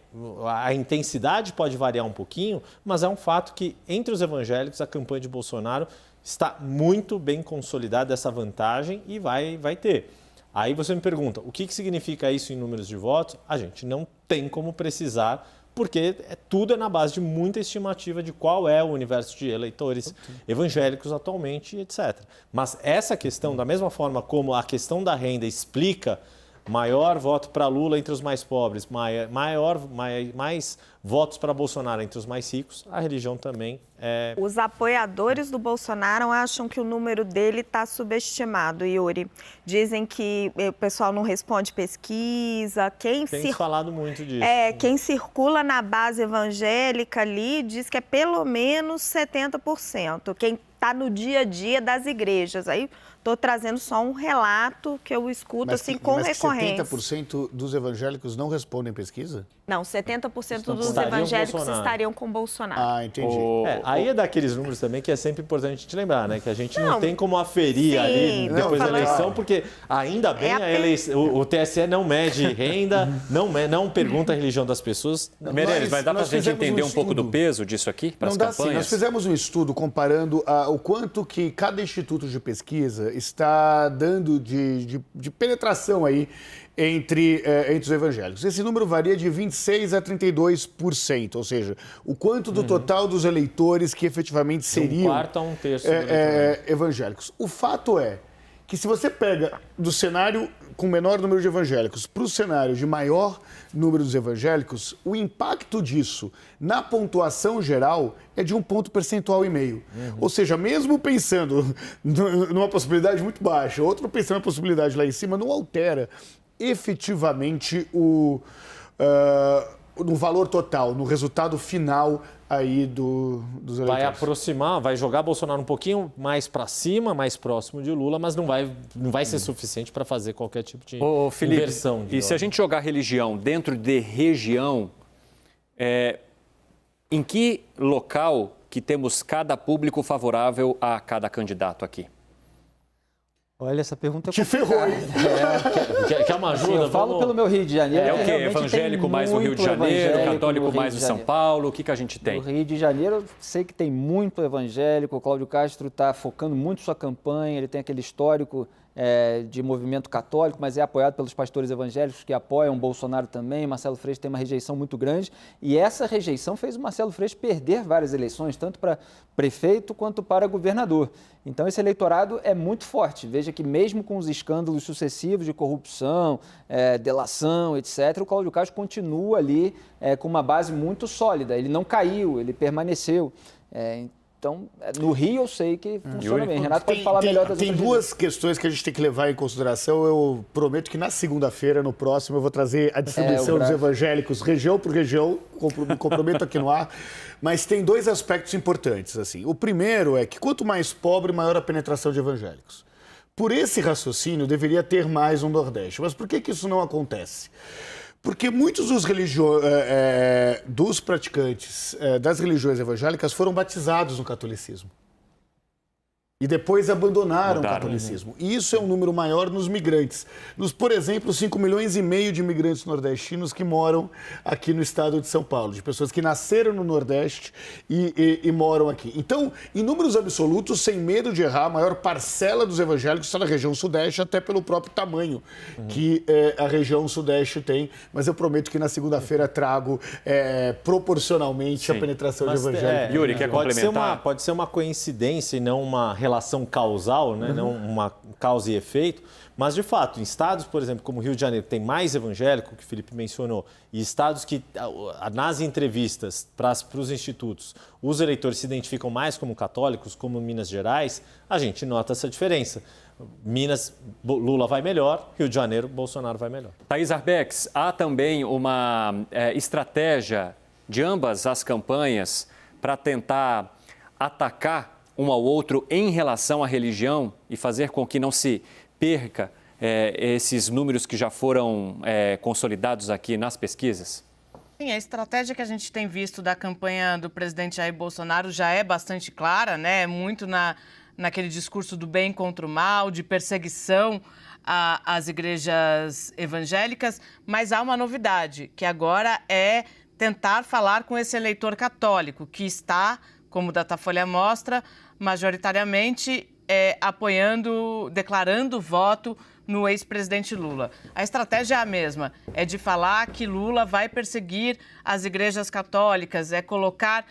a intensidade pode variar um pouquinho, mas é um fato que entre os evangélicos a campanha de Bolsonaro está muito bem consolidada essa vantagem e vai ter. Aí você me pergunta, o que significa isso em números de votos? A gente não tem como precisar, porque tudo é na base de muita estimativa de qual é o universo de eleitores evangélicos atualmente, etc. Mas essa questão, da mesma forma como a questão da renda explica maior voto para Lula entre os mais pobres, mais votos para Bolsonaro entre os mais ricos, a religião também é... Os apoiadores do Bolsonaro acham que o número dele está subestimado, Yuri. Dizem que o pessoal não responde pesquisa. Tem falado muito disso. Quem circula na base evangélica ali diz que é pelo menos 70%. Quem está no dia a dia das igrejas. Aí estou trazendo só um relato que eu escuto com recorrência. 70% dos evangélicos não respondem pesquisa? Não, 70% dos evangélicos estariam com Bolsonaro. Ah, entendi. Aí é daqueles números também que é sempre importante a gente lembrar, né? Que a gente não tem como aferir ali depois da eleição, porque ainda bem o TSE não mede renda, não pergunta a religião das pessoas. Meirelles, vai dar para a gente entender um pouco do peso disso aqui para as campanhas? Sim. Nós fizemos um estudo comparando o quanto que cada instituto de pesquisa está dando de penetração aí entre os evangélicos. Esse número varia de 26% a 32%, ou seja, o quanto do total dos eleitores que efetivamente seriam um quarto a um terço evangélicos. O fato é que se você pega do cenário com menor número de evangélicos para o cenário de maior número dos evangélicos, o impacto disso na pontuação geral é de 1 ponto percentual e meio. Ou seja, mesmo pensando numa possibilidade muito baixa, outro pensando na possibilidade lá em cima, não altera efetivamente no valor total, no resultado final aí dos eleitores. Vai aproximar, vai jogar Bolsonaro um pouquinho mais para cima, mais próximo de Lula, mas não vai ser suficiente para fazer qualquer tipo de inversão. E se a gente jogar religião dentro de região, em que local que temos cada público favorável a cada candidato aqui? Olha, essa pergunta é Te ferrou, hein? Quer uma ajuda? Eu falo pelo meu Rio de Janeiro. É o quê? Evangélico mais no Rio de Janeiro, católico mais no São Paulo? O que a gente tem? No Rio de Janeiro, eu sei que tem muito evangélico. O Cláudio Castro está focando muito sua campanha. Ele tem aquele histórico de movimento católico, mas é apoiado pelos pastores evangélicos que apoiam Bolsonaro também. Marcelo Freixo tem uma rejeição muito grande e essa rejeição fez o Marcelo Freixo perder várias eleições, tanto para prefeito quanto para governador. Então esse eleitorado é muito forte. Veja que mesmo com os escândalos sucessivos de corrupção, delação, etc., o Cláudio Castro continua ali com uma base muito sólida. Ele não caiu, ele permaneceu. Então, no Rio eu sei que funciona bem. Renato pode falar melhor das outras. Tem duas questões que a gente tem que levar em consideração. Eu prometo que na segunda-feira, no próximo, eu vou trazer a distribuição dos evangélicos região por região. Me comprometo aqui no ar. Mas tem dois aspectos importantes. Assim. O primeiro é que quanto mais pobre, maior a penetração de evangélicos. Por esse raciocínio, deveria ter mais no Nordeste. Mas por que isso não acontece? Porque muitos dos praticantes das religiões evangélicas foram batizados no catolicismo. E depois abandonaram o catolicismo. E isso é um número maior nos migrantes. Por exemplo, 5,5 milhões de imigrantes nordestinos que moram aqui no estado de São Paulo, de pessoas que nasceram no Nordeste e moram aqui. Então, em números absolutos, sem medo de errar, a maior parcela dos evangélicos está na região Sudeste, até pelo próprio tamanho que a região Sudeste tem. Mas eu prometo que na segunda-feira trago proporcionalmente a penetração de evangélicos. Yuri, quer complementar? Pode ser uma coincidência e não uma relação relação causal, né? Não uma causa e efeito, mas de fato, em estados, por exemplo, como o Rio de Janeiro, que tem mais evangélico, que o Felipe mencionou, e estados que, nas entrevistas para os institutos, os eleitores se identificam mais como católicos, como Minas Gerais, a gente nota essa diferença. Minas, Lula vai melhor, Rio de Janeiro, Bolsonaro vai melhor. Thaís Arbex, há também uma estratégia de ambas as campanhas para tentar atacar um ao outro em relação à religião e fazer com que não se perca esses números que já foram consolidados aqui nas pesquisas? Sim, a estratégia que a gente tem visto da campanha do presidente Jair Bolsonaro já é bastante clara, né? Muito naquele discurso do bem contra o mal, de perseguição às igrejas evangélicas, mas há uma novidade, que agora é tentar falar com esse eleitor católico, que está, como o Datafolha mostra, majoritariamente declarando voto no ex-presidente Lula. A estratégia é a mesma, é de falar que Lula vai perseguir as igrejas católicas, é colocar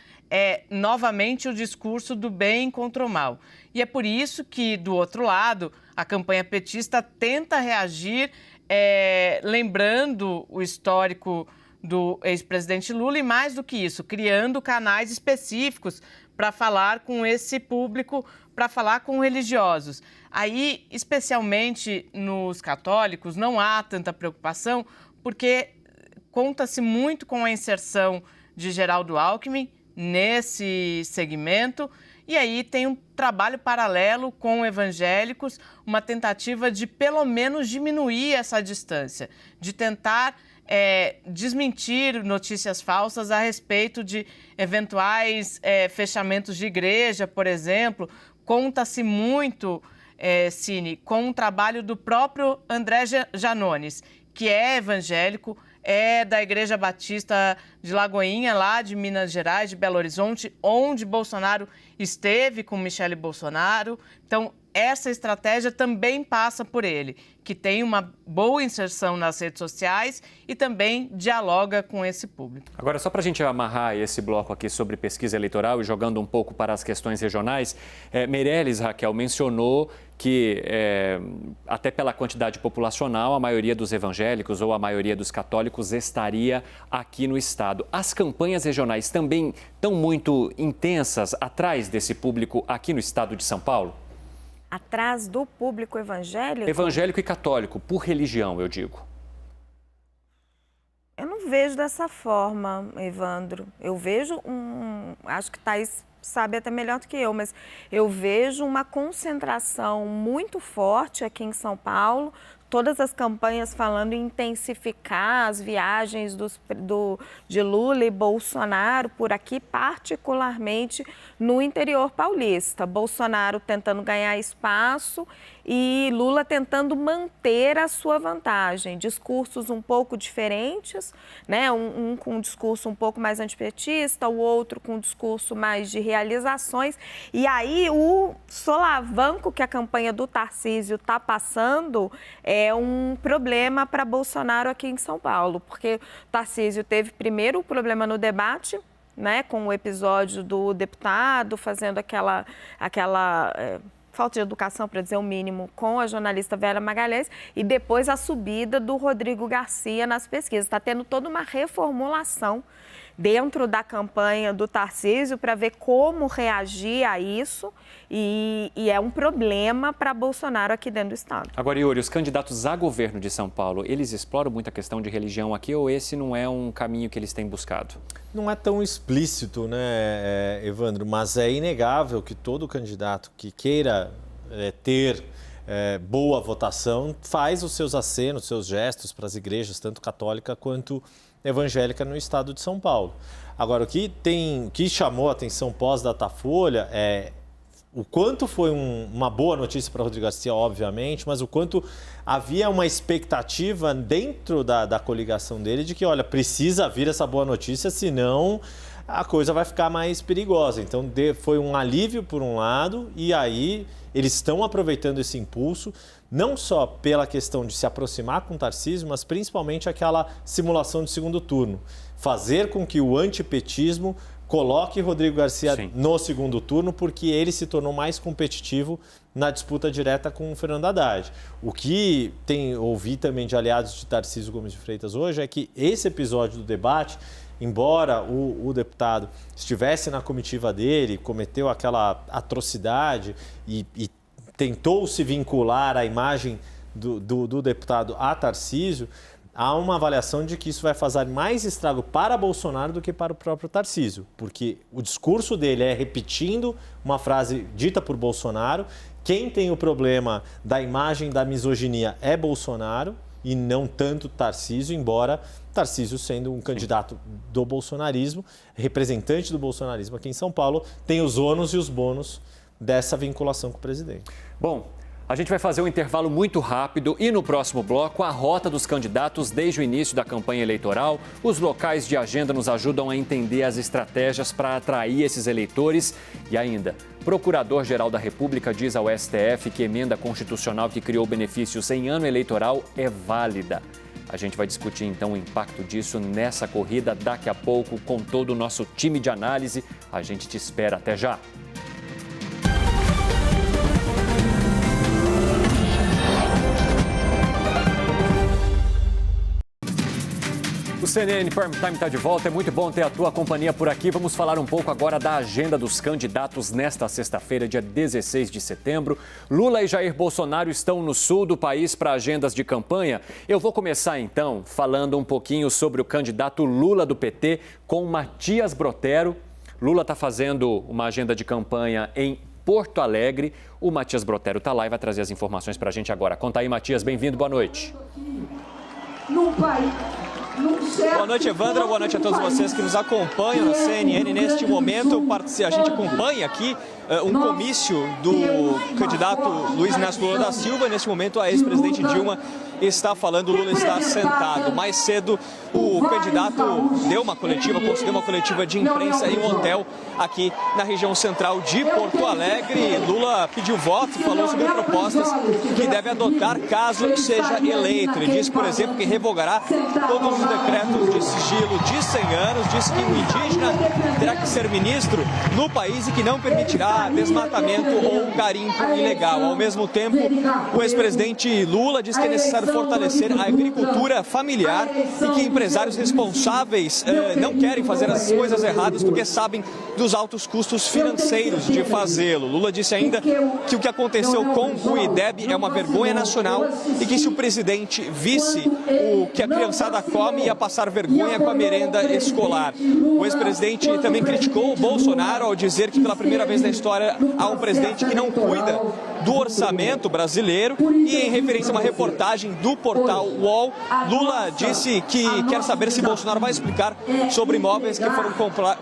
novamente o discurso do bem contra o mal. E é por isso que, do outro lado, a campanha petista tenta reagir lembrando o histórico do ex-presidente Lula e, mais do que isso, criando canais específicos para falar com esse público, para falar com religiosos. Aí, especialmente nos católicos, não há tanta preocupação, porque conta-se muito com a inserção de Geraldo Alckmin nesse segmento, e aí tem um trabalho paralelo com evangélicos, uma tentativa de, pelo menos, diminuir essa distância, de tentar desmentir notícias falsas a respeito de eventuais fechamentos de igreja, por exemplo. Conta-se muito, Cine, com o trabalho do próprio André Janones, que é evangélico, é da Igreja Batista de Lagoinha, lá de Minas Gerais, de Belo Horizonte, onde Bolsonaro esteve com Michele Bolsonaro. Então, essa estratégia também passa por ele, que tem uma boa inserção nas redes sociais e também dialoga com esse público. Agora, só para a gente amarrar esse bloco aqui sobre pesquisa eleitoral e jogando um pouco para as questões regionais, Meirelles, Raquel, mencionou que, até pela quantidade populacional, a maioria dos evangélicos ou a maioria dos católicos estaria aqui no estado. As campanhas regionais também estão muito intensas atrás desse público aqui no estado de São Paulo? Atrás do público evangélico? Evangélico e católico, por religião, eu digo. Eu não vejo dessa forma, Evandro. Eu vejo acho que Thaís sabe até melhor do que eu, mas eu vejo uma concentração muito forte aqui em São Paulo. Todas as campanhas falando em intensificar as viagens de Lula e Bolsonaro por aqui, particularmente no interior paulista. Bolsonaro tentando ganhar espaço e Lula tentando manter a sua vantagem. Discursos um pouco diferentes, né? Um com um discurso um pouco mais antipetista, o outro com um discurso mais de realizações. E aí o solavanco que a campanha do Tarcísio está passando é um problema para Bolsonaro aqui em São Paulo, porque o Tarcísio teve primeiro o problema no debate, né, com o episódio do deputado fazendo aquela falta de educação, para dizer o mínimo, com a jornalista Vera Magalhães, e depois a subida do Rodrigo Garcia nas pesquisas. Está tendo toda uma reformulação dentro da campanha do Tarcísio para ver como reagir a isso, e é um problema para Bolsonaro aqui dentro do estado. Agora, Yuri, os candidatos a governo de São Paulo, eles exploram muito a questão de religião aqui, ou esse não é um caminho que eles têm buscado? Não é tão explícito, né, Evandro, mas é inegável que todo candidato que queira ter boa votação faz os seus acenos, os seus gestos para as igrejas, tanto católica quanto evangélica no estado de São Paulo. Agora, o que chamou a atenção pós-Datafolha é o quanto foi uma boa notícia para Rodrigo Garcia, obviamente, mas o quanto havia uma expectativa dentro da coligação dele de que, olha, precisa vir essa boa notícia, senão a coisa vai ficar mais perigosa. Então, foi um alívio por um lado, e aí eles estão aproveitando esse impulso, não só pela questão de se aproximar com o Tarcísio, mas principalmente aquela simulação de segundo turno. Fazer com que o antipetismo coloque Rodrigo Garcia Sim. no segundo turno, porque ele se tornou mais competitivo na disputa direta com o Fernando Haddad. O que ouvi também de aliados de Tarcísio Gomes de Freitas hoje é que esse episódio do debate, embora o deputado estivesse na comitiva dele, cometeu aquela atrocidade e tentou se vincular à imagem do deputado a Tarcísio, há uma avaliação de que isso vai fazer mais estrago para Bolsonaro do que para o próprio Tarcísio, porque o discurso dele é repetindo uma frase dita por Bolsonaro. Quem tem o problema da imagem da misoginia é Bolsonaro e não tanto Tarcísio, embora Tarcísio, sendo um candidato do bolsonarismo, representante do bolsonarismo aqui em São Paulo, tem os ônus e os bônus dessa vinculação com o presidente. Bom, a gente vai fazer um intervalo muito rápido e no próximo bloco a rota dos candidatos desde o início da campanha eleitoral. Os locais de agenda nos ajudam a entender as estratégias para atrair esses eleitores. E ainda, Procurador-Geral da República diz ao STF que emenda constitucional que criou benefícios em ano eleitoral é válida. A gente vai discutir então o impacto disso nessa corrida daqui a pouco com todo o nosso time de análise. A gente te espera. Até já! O CNN Prime Time está de volta, é muito bom ter a tua companhia por aqui. Vamos falar um pouco agora da agenda dos candidatos nesta sexta-feira, dia 16 de setembro. Lula e Jair Bolsonaro estão no sul do país para agendas de campanha. Eu vou começar então falando um pouquinho sobre o candidato Lula do PT com Matias Brotero. Lula está fazendo uma agenda de campanha em Porto Alegre. O Matias Brotero está lá e vai trazer as informações para a gente agora. Conta aí, Matias, bem-vindo, boa noite. Boa noite, Evandro. Boa noite a todos vocês que nos acompanham na CNN. Neste momento, a gente acompanha aqui um comício do candidato Luiz Inácio Lula da Silva. Neste momento, a ex-presidente Dilma está falando, o Lula está sentado. Mais cedo, o candidato concedeu uma coletiva de imprensa em um hotel aqui na região central de Porto Alegre. Lula pediu voto e falou sobre propostas que deve adotar caso seja eleito. Ele disse, por exemplo, que revogará todos os decretos de sigilo de 100 anos, disse que o indígena terá que ser ministro no país e que não permitirá desmatamento ou garimpo ilegal. Ao mesmo tempo, o ex-presidente Lula disse que é necessário fortalecer a agricultura familiar e que empresários responsáveis não querem fazer as coisas erradas porque sabem dos altos custos financeiros de fazê-lo. Lula disse ainda que o que aconteceu com o IDEB é uma vergonha nacional e que se o presidente visse o que a criançada come, ia passar vergonha com a merenda escolar. O ex-presidente também criticou o Bolsonaro ao dizer que pela primeira vez na história há um presidente que não cuida do orçamento brasileiro. E em referência a uma reportagem do portal UOL, Lula disse que quer saber se Bolsonaro vai explicar sobre imóveis que foram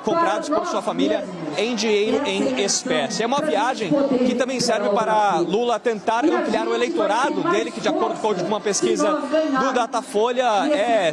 comprados por sua família em dinheiro em espécie. É uma viagem que também serve para Lula tentar ampliar o eleitorado dele, que de acordo com uma pesquisa do Datafolha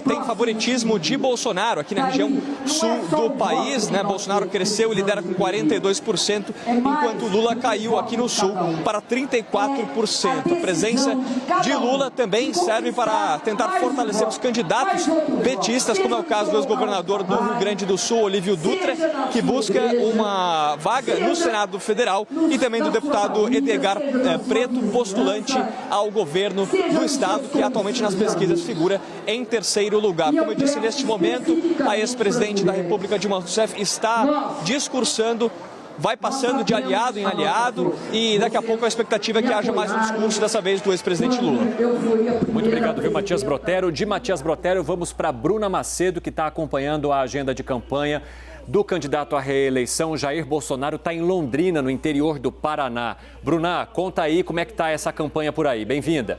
tem favoritismo de Bolsonaro aqui na região sul do país, né? Bolsonaro cresceu e lidera com 42%, enquanto Lula caiu aqui no sul para 34%. A presença de Lula também serve para tentar fortalecer os candidatos petistas, como é o caso do ex-governador do Rio Grande do Sul, Olívio Dutra, que busca uma vaga no Senado Federal, e também do deputado Edgar Preto, postulante ao governo do estado, que atualmente nas pesquisas figura em terceiro lugar. Como eu disse, neste momento, a ex-presidente da República, Dilma Rousseff, está discursando, vai passando de aliado em aliado, e daqui a pouco a expectativa é que haja mais um discurso, dessa vez do ex-presidente Lula. Muito obrigado, viu, Matias Brotero. De Matias Brotero, vamos para Bruna Macedo, que está acompanhando a agenda de campanha do candidato à reeleição. Jair Bolsonaro está em Londrina, no interior do Paraná. Bruna, conta aí como é que está essa campanha por aí. Bem-vinda.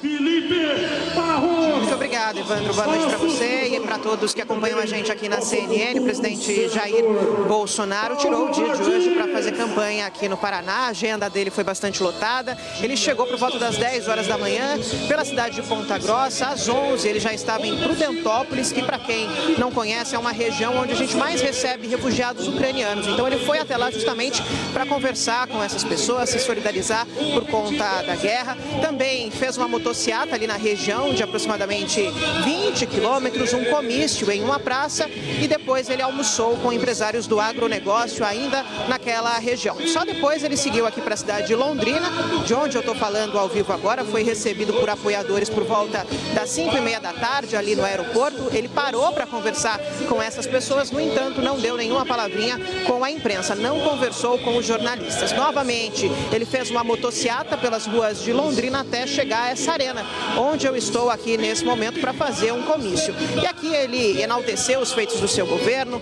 Muito obrigada, Evandro. Boa noite para você e para todos que acompanham a gente aqui na CNN. O presidente Jair Bolsonaro tirou o dia de hoje para fazer campanha aqui no Paraná. A agenda dele foi bastante lotada. Ele chegou por volta das 10 horas da manhã pela cidade de Ponta Grossa. Às 11 ele já estava em Prudentópolis, que, para quem não conhece, é uma região onde a gente mais recebe refugiados ucranianos. Então ele foi até lá justamente para conversar com essas pessoas, se solidarizar por conta da guerra. Também fez uma motociata ali na região de aproximadamente de 20 quilômetros, um comício em uma praça e depois ele almoçou com empresários do agronegócio ainda naquela região. Só depois ele seguiu aqui para a cidade de Londrina, de onde eu estou falando ao vivo agora, foi recebido por apoiadores por volta das 5h30 da tarde ali no aeroporto. Ele parou para conversar com essas pessoas, no entanto, não deu nenhuma palavrinha com a imprensa, não conversou com os jornalistas. Novamente, ele fez uma motociata pelas ruas de Londrina até chegar a essa arena, onde eu estou aqui nesse momento para fazer um comício. E aqui ele enalteceu os feitos do seu governo,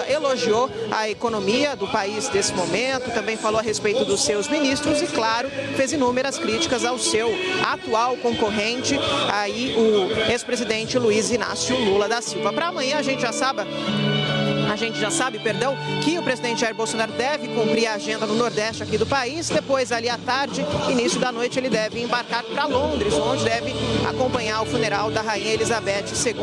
elogiou a economia do país desse momento, também falou a respeito dos seus ministros e, claro, fez inúmeras críticas ao seu atual concorrente, aí o ex-presidente Luiz Inácio Lula da Silva. Para amanhã a gente já sabe que o presidente Jair Bolsonaro deve cumprir a agenda no Nordeste aqui do país. Depois, ali à tarde, início da noite, ele deve embarcar para Londres, onde deve acompanhar o funeral da Rainha Elizabeth II.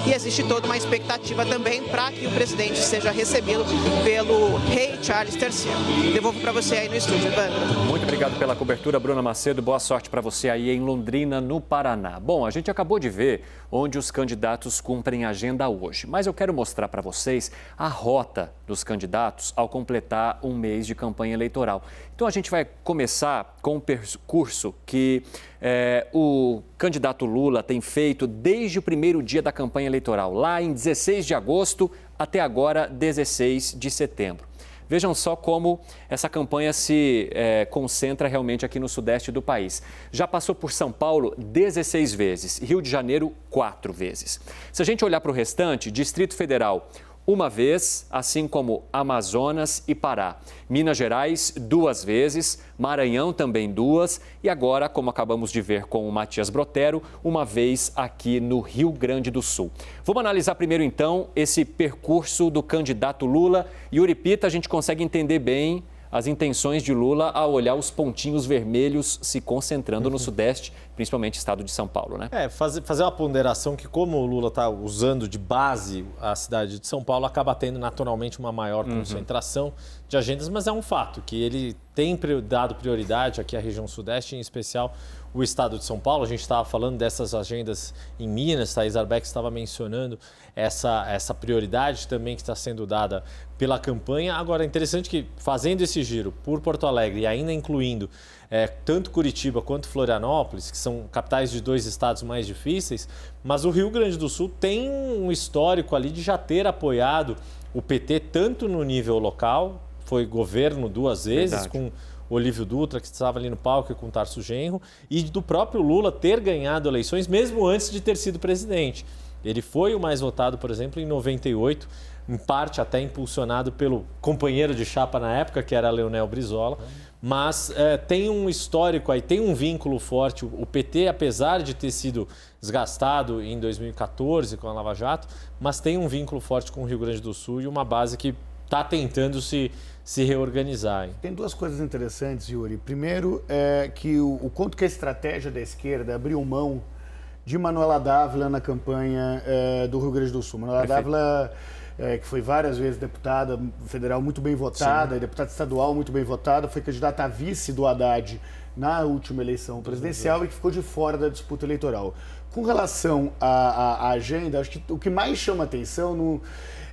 E existe toda uma expectativa também para que o presidente seja recebido pelo rei Charles III. Devolvo para você aí no estúdio, Evandro. Muito obrigado pela cobertura, Bruna Macedo. Boa sorte para você aí em Londrina, no Paraná. Bom, a gente acabou de ver onde os candidatos cumprem a agenda hoje, mas eu quero mostrar para vocês a rota dos candidatos ao completar um mês de campanha eleitoral. Então a gente vai começar com um percurso que o candidato Lula tem feito desde o primeiro dia da campanha eleitoral, lá em 16 de agosto até agora 16 de setembro. Vejam só como essa campanha se concentra realmente aqui no sudeste do país. Já passou por São Paulo 16 vezes, Rio de Janeiro 4 vezes. Se a gente olhar para o restante, Distrito Federal, uma vez, assim como Amazonas e Pará. Minas Gerais, 2 vezes, Maranhão também 2 e agora, como acabamos de ver com o Matias Brotero, uma vez aqui no Rio Grande do Sul. Vamos analisar primeiro, então, esse percurso do candidato Lula. Yuri Pita, a gente consegue entender bem as intenções de Lula ao olhar os pontinhos vermelhos se concentrando no Sudeste, principalmente estado de São Paulo, né? Fazer uma ponderação que como o Lula está usando de base a cidade de São Paulo, acaba tendo naturalmente uma maior concentração de agendas, mas é um fato que ele tem dado prioridade aqui à região Sudeste, em especial o estado de São Paulo. A gente estava falando dessas agendas em Minas, Thaís Arbeck estava mencionando essa prioridade também que está sendo dada pela campanha. Agora, é interessante que fazendo esse giro por Porto Alegre e ainda incluindo tanto Curitiba quanto Florianópolis, que são capitais de 2 estados mais difíceis, mas o Rio Grande do Sul tem um histórico ali de já ter apoiado o PT tanto no nível local, foi governo 2 vezes, verdade, com Olívio Dutra, que estava ali no palco, e com Tarso Genro, e do próprio Lula ter ganhado eleições mesmo antes de ter sido presidente. Ele foi o mais votado, por exemplo, em 98, em parte até impulsionado pelo companheiro de chapa na época, que era Leonel Brizola, mas tem um histórico aí, tem um vínculo forte. O PT, apesar de ter sido desgastado em 2014 com a Lava Jato, mas tem um vínculo forte com o Rio Grande do Sul e uma base que está tentando se reorganizar. Hein? Tem 2 coisas interessantes, Yuri. Primeiro, que o quanto que a estratégia da esquerda abriu mão de Manuela Dávila na campanha do Rio Grande do Sul. Manuela Dávila, que foi várias vezes deputada federal muito bem votada, e deputada estadual muito bem votada, foi candidata a vice do Haddad na última eleição presidencial e que ficou de fora da disputa eleitoral. Com relação à agenda, acho que o que mais chama atenção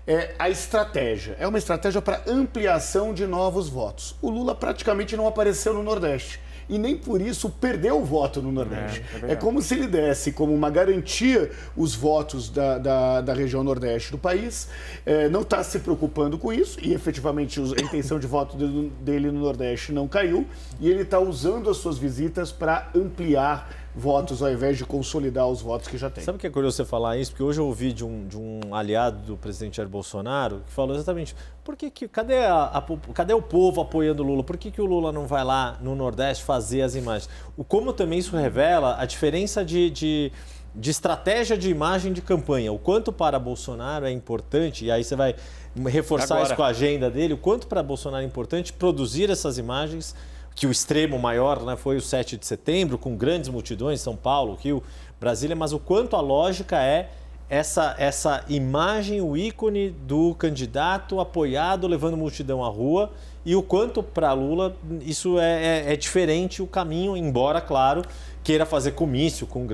é a estratégia. É uma estratégia para ampliação de novos votos. O Lula praticamente não apareceu no Nordeste. E nem por isso perdeu o voto no Nordeste. É como se ele desse como uma garantia os votos da região Nordeste do país, não está se preocupando com isso, e efetivamente a intenção de voto dele no Nordeste não caiu, e ele está usando as suas visitas para ampliar votos ao invés de consolidar os votos que já tem. Sabe o que é curioso você falar isso? Porque hoje eu ouvi de um aliado do presidente Jair Bolsonaro que falou exatamente cadê o povo apoiando o Lula? Por que o Lula não vai lá no Nordeste fazer as imagens? Como também isso revela a diferença de estratégia de imagem de campanha. O quanto para Bolsonaro é importante, e aí você vai reforçar isso com a agenda dele, o quanto para Bolsonaro é importante produzir essas imagens, que o extremo maior, né, foi o 7 de setembro, com grandes multidões, São Paulo, Rio, Brasília, mas o quanto a lógica é essa imagem, o ícone do candidato apoiado, levando multidão à rua, e o quanto para Lula isso é diferente o caminho, embora, claro, queira fazer comício com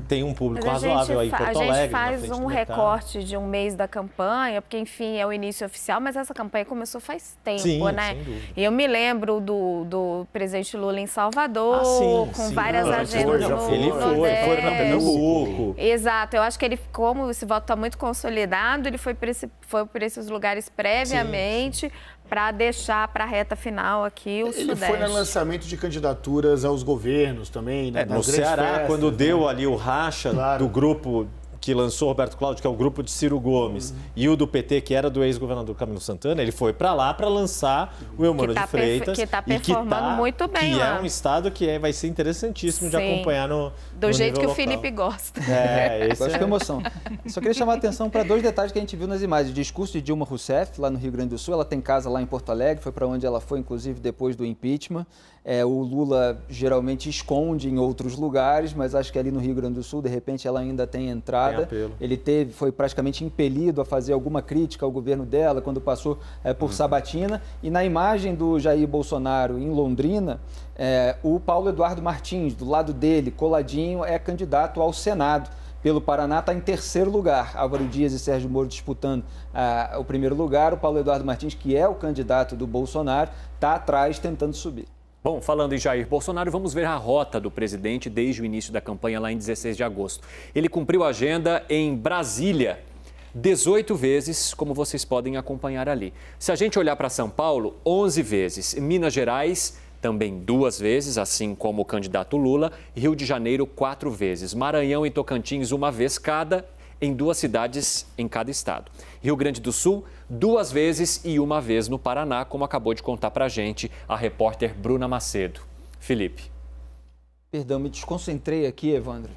tem um público razoável aí em Porto Alegre. A gente faz um recorte de um mês da campanha, porque, enfim, é o início oficial, mas essa campanha começou faz tempo, né? Sem dúvida. E eu me lembro do presidente Lula em Salvador, com várias agendas no Ele foi para Pernambuco. Exato, eu acho que ele, como esse voto está muito consolidado, ele foi por esses lugares previamente, para deixar para a reta final aqui o Sudeste. Ele foi no lançamento de candidaturas aos governos também, né? No Ceará, quando deu ali o racha do grupo que lançou Roberto Cláudio, que é o grupo de Ciro Gomes, e o do PT, que era do ex-governador Camilo Santana, ele foi para lá para lançar o Eumano de Freitas. Que está performando muito bem que lá. É um estado que vai ser interessantíssimo de acompanhar do jeito que local. o Felipe gosta. Gosto com emoção. Só queria chamar a atenção para 2 detalhes que a gente viu nas imagens. O discurso de Dilma Rousseff, lá no Rio Grande do Sul. Ela tem casa lá em Porto Alegre, foi para onde ela foi, inclusive, depois do impeachment. O Lula geralmente esconde em outros lugares, mas acho que ali no Rio Grande do Sul, de repente, ela ainda tem entrada. Ele foi praticamente impelido a fazer alguma crítica ao governo dela quando passou por Sabatina. E na imagem do Jair Bolsonaro em Londrina, o Paulo Eduardo Martins, do lado dele, coladinho, é candidato ao Senado. Pelo Paraná, está em 3º lugar. Álvaro Dias e Sérgio Moro disputando o 1º lugar. O Paulo Eduardo Martins, que é o candidato do Bolsonaro, está atrás tentando subir. Bom, falando em Jair Bolsonaro, vamos ver a rota do presidente desde o início da campanha lá em 16 de agosto. Ele cumpriu a agenda em Brasília 18 vezes, como vocês podem acompanhar ali. Se a gente olhar para São Paulo, 11 vezes. Minas Gerais, também 2 vezes, assim como o candidato Lula. Rio de Janeiro, 4 vezes. Maranhão e Tocantins, 1 vez cada, em 2 cidades em cada estado. Rio Grande do Sul, 2 vezes e 1 vez no Paraná, como acabou de contar para a gente a repórter Bruna Macedo. Felipe. Perdão, me desconcentrei aqui, Evandro.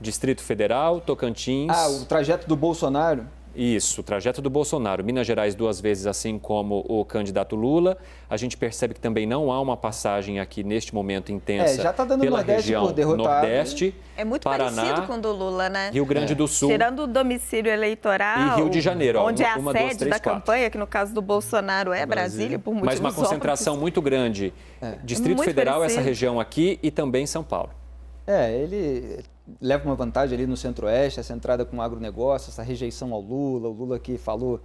Distrito Federal, Tocantins... o trajeto do Bolsonaro... Isso, o trajeto do Bolsonaro. Minas Gerais 2 vezes, assim como o candidato Lula. A gente percebe que também não há uma passagem aqui neste momento intensa já tá dando pela Nordeste região por derrotado. Nordeste, É muito Paraná, parecido com o do Lula, né? Rio Grande do Sul. Tirando o domicílio eleitoral. E Rio de Janeiro. Onde é a 1, sede 2, 3, da 4. campanha, que no caso do Bolsonaro é Brasília, por motivos Mas uma concentração óbvios. muito grande. Distrito Muito Federal, parecido. essa região aqui e também São Paulo. Ele leva uma vantagem ali no Centro-Oeste, essa entrada com o agronegócio, essa rejeição ao Lula. O Lula que falou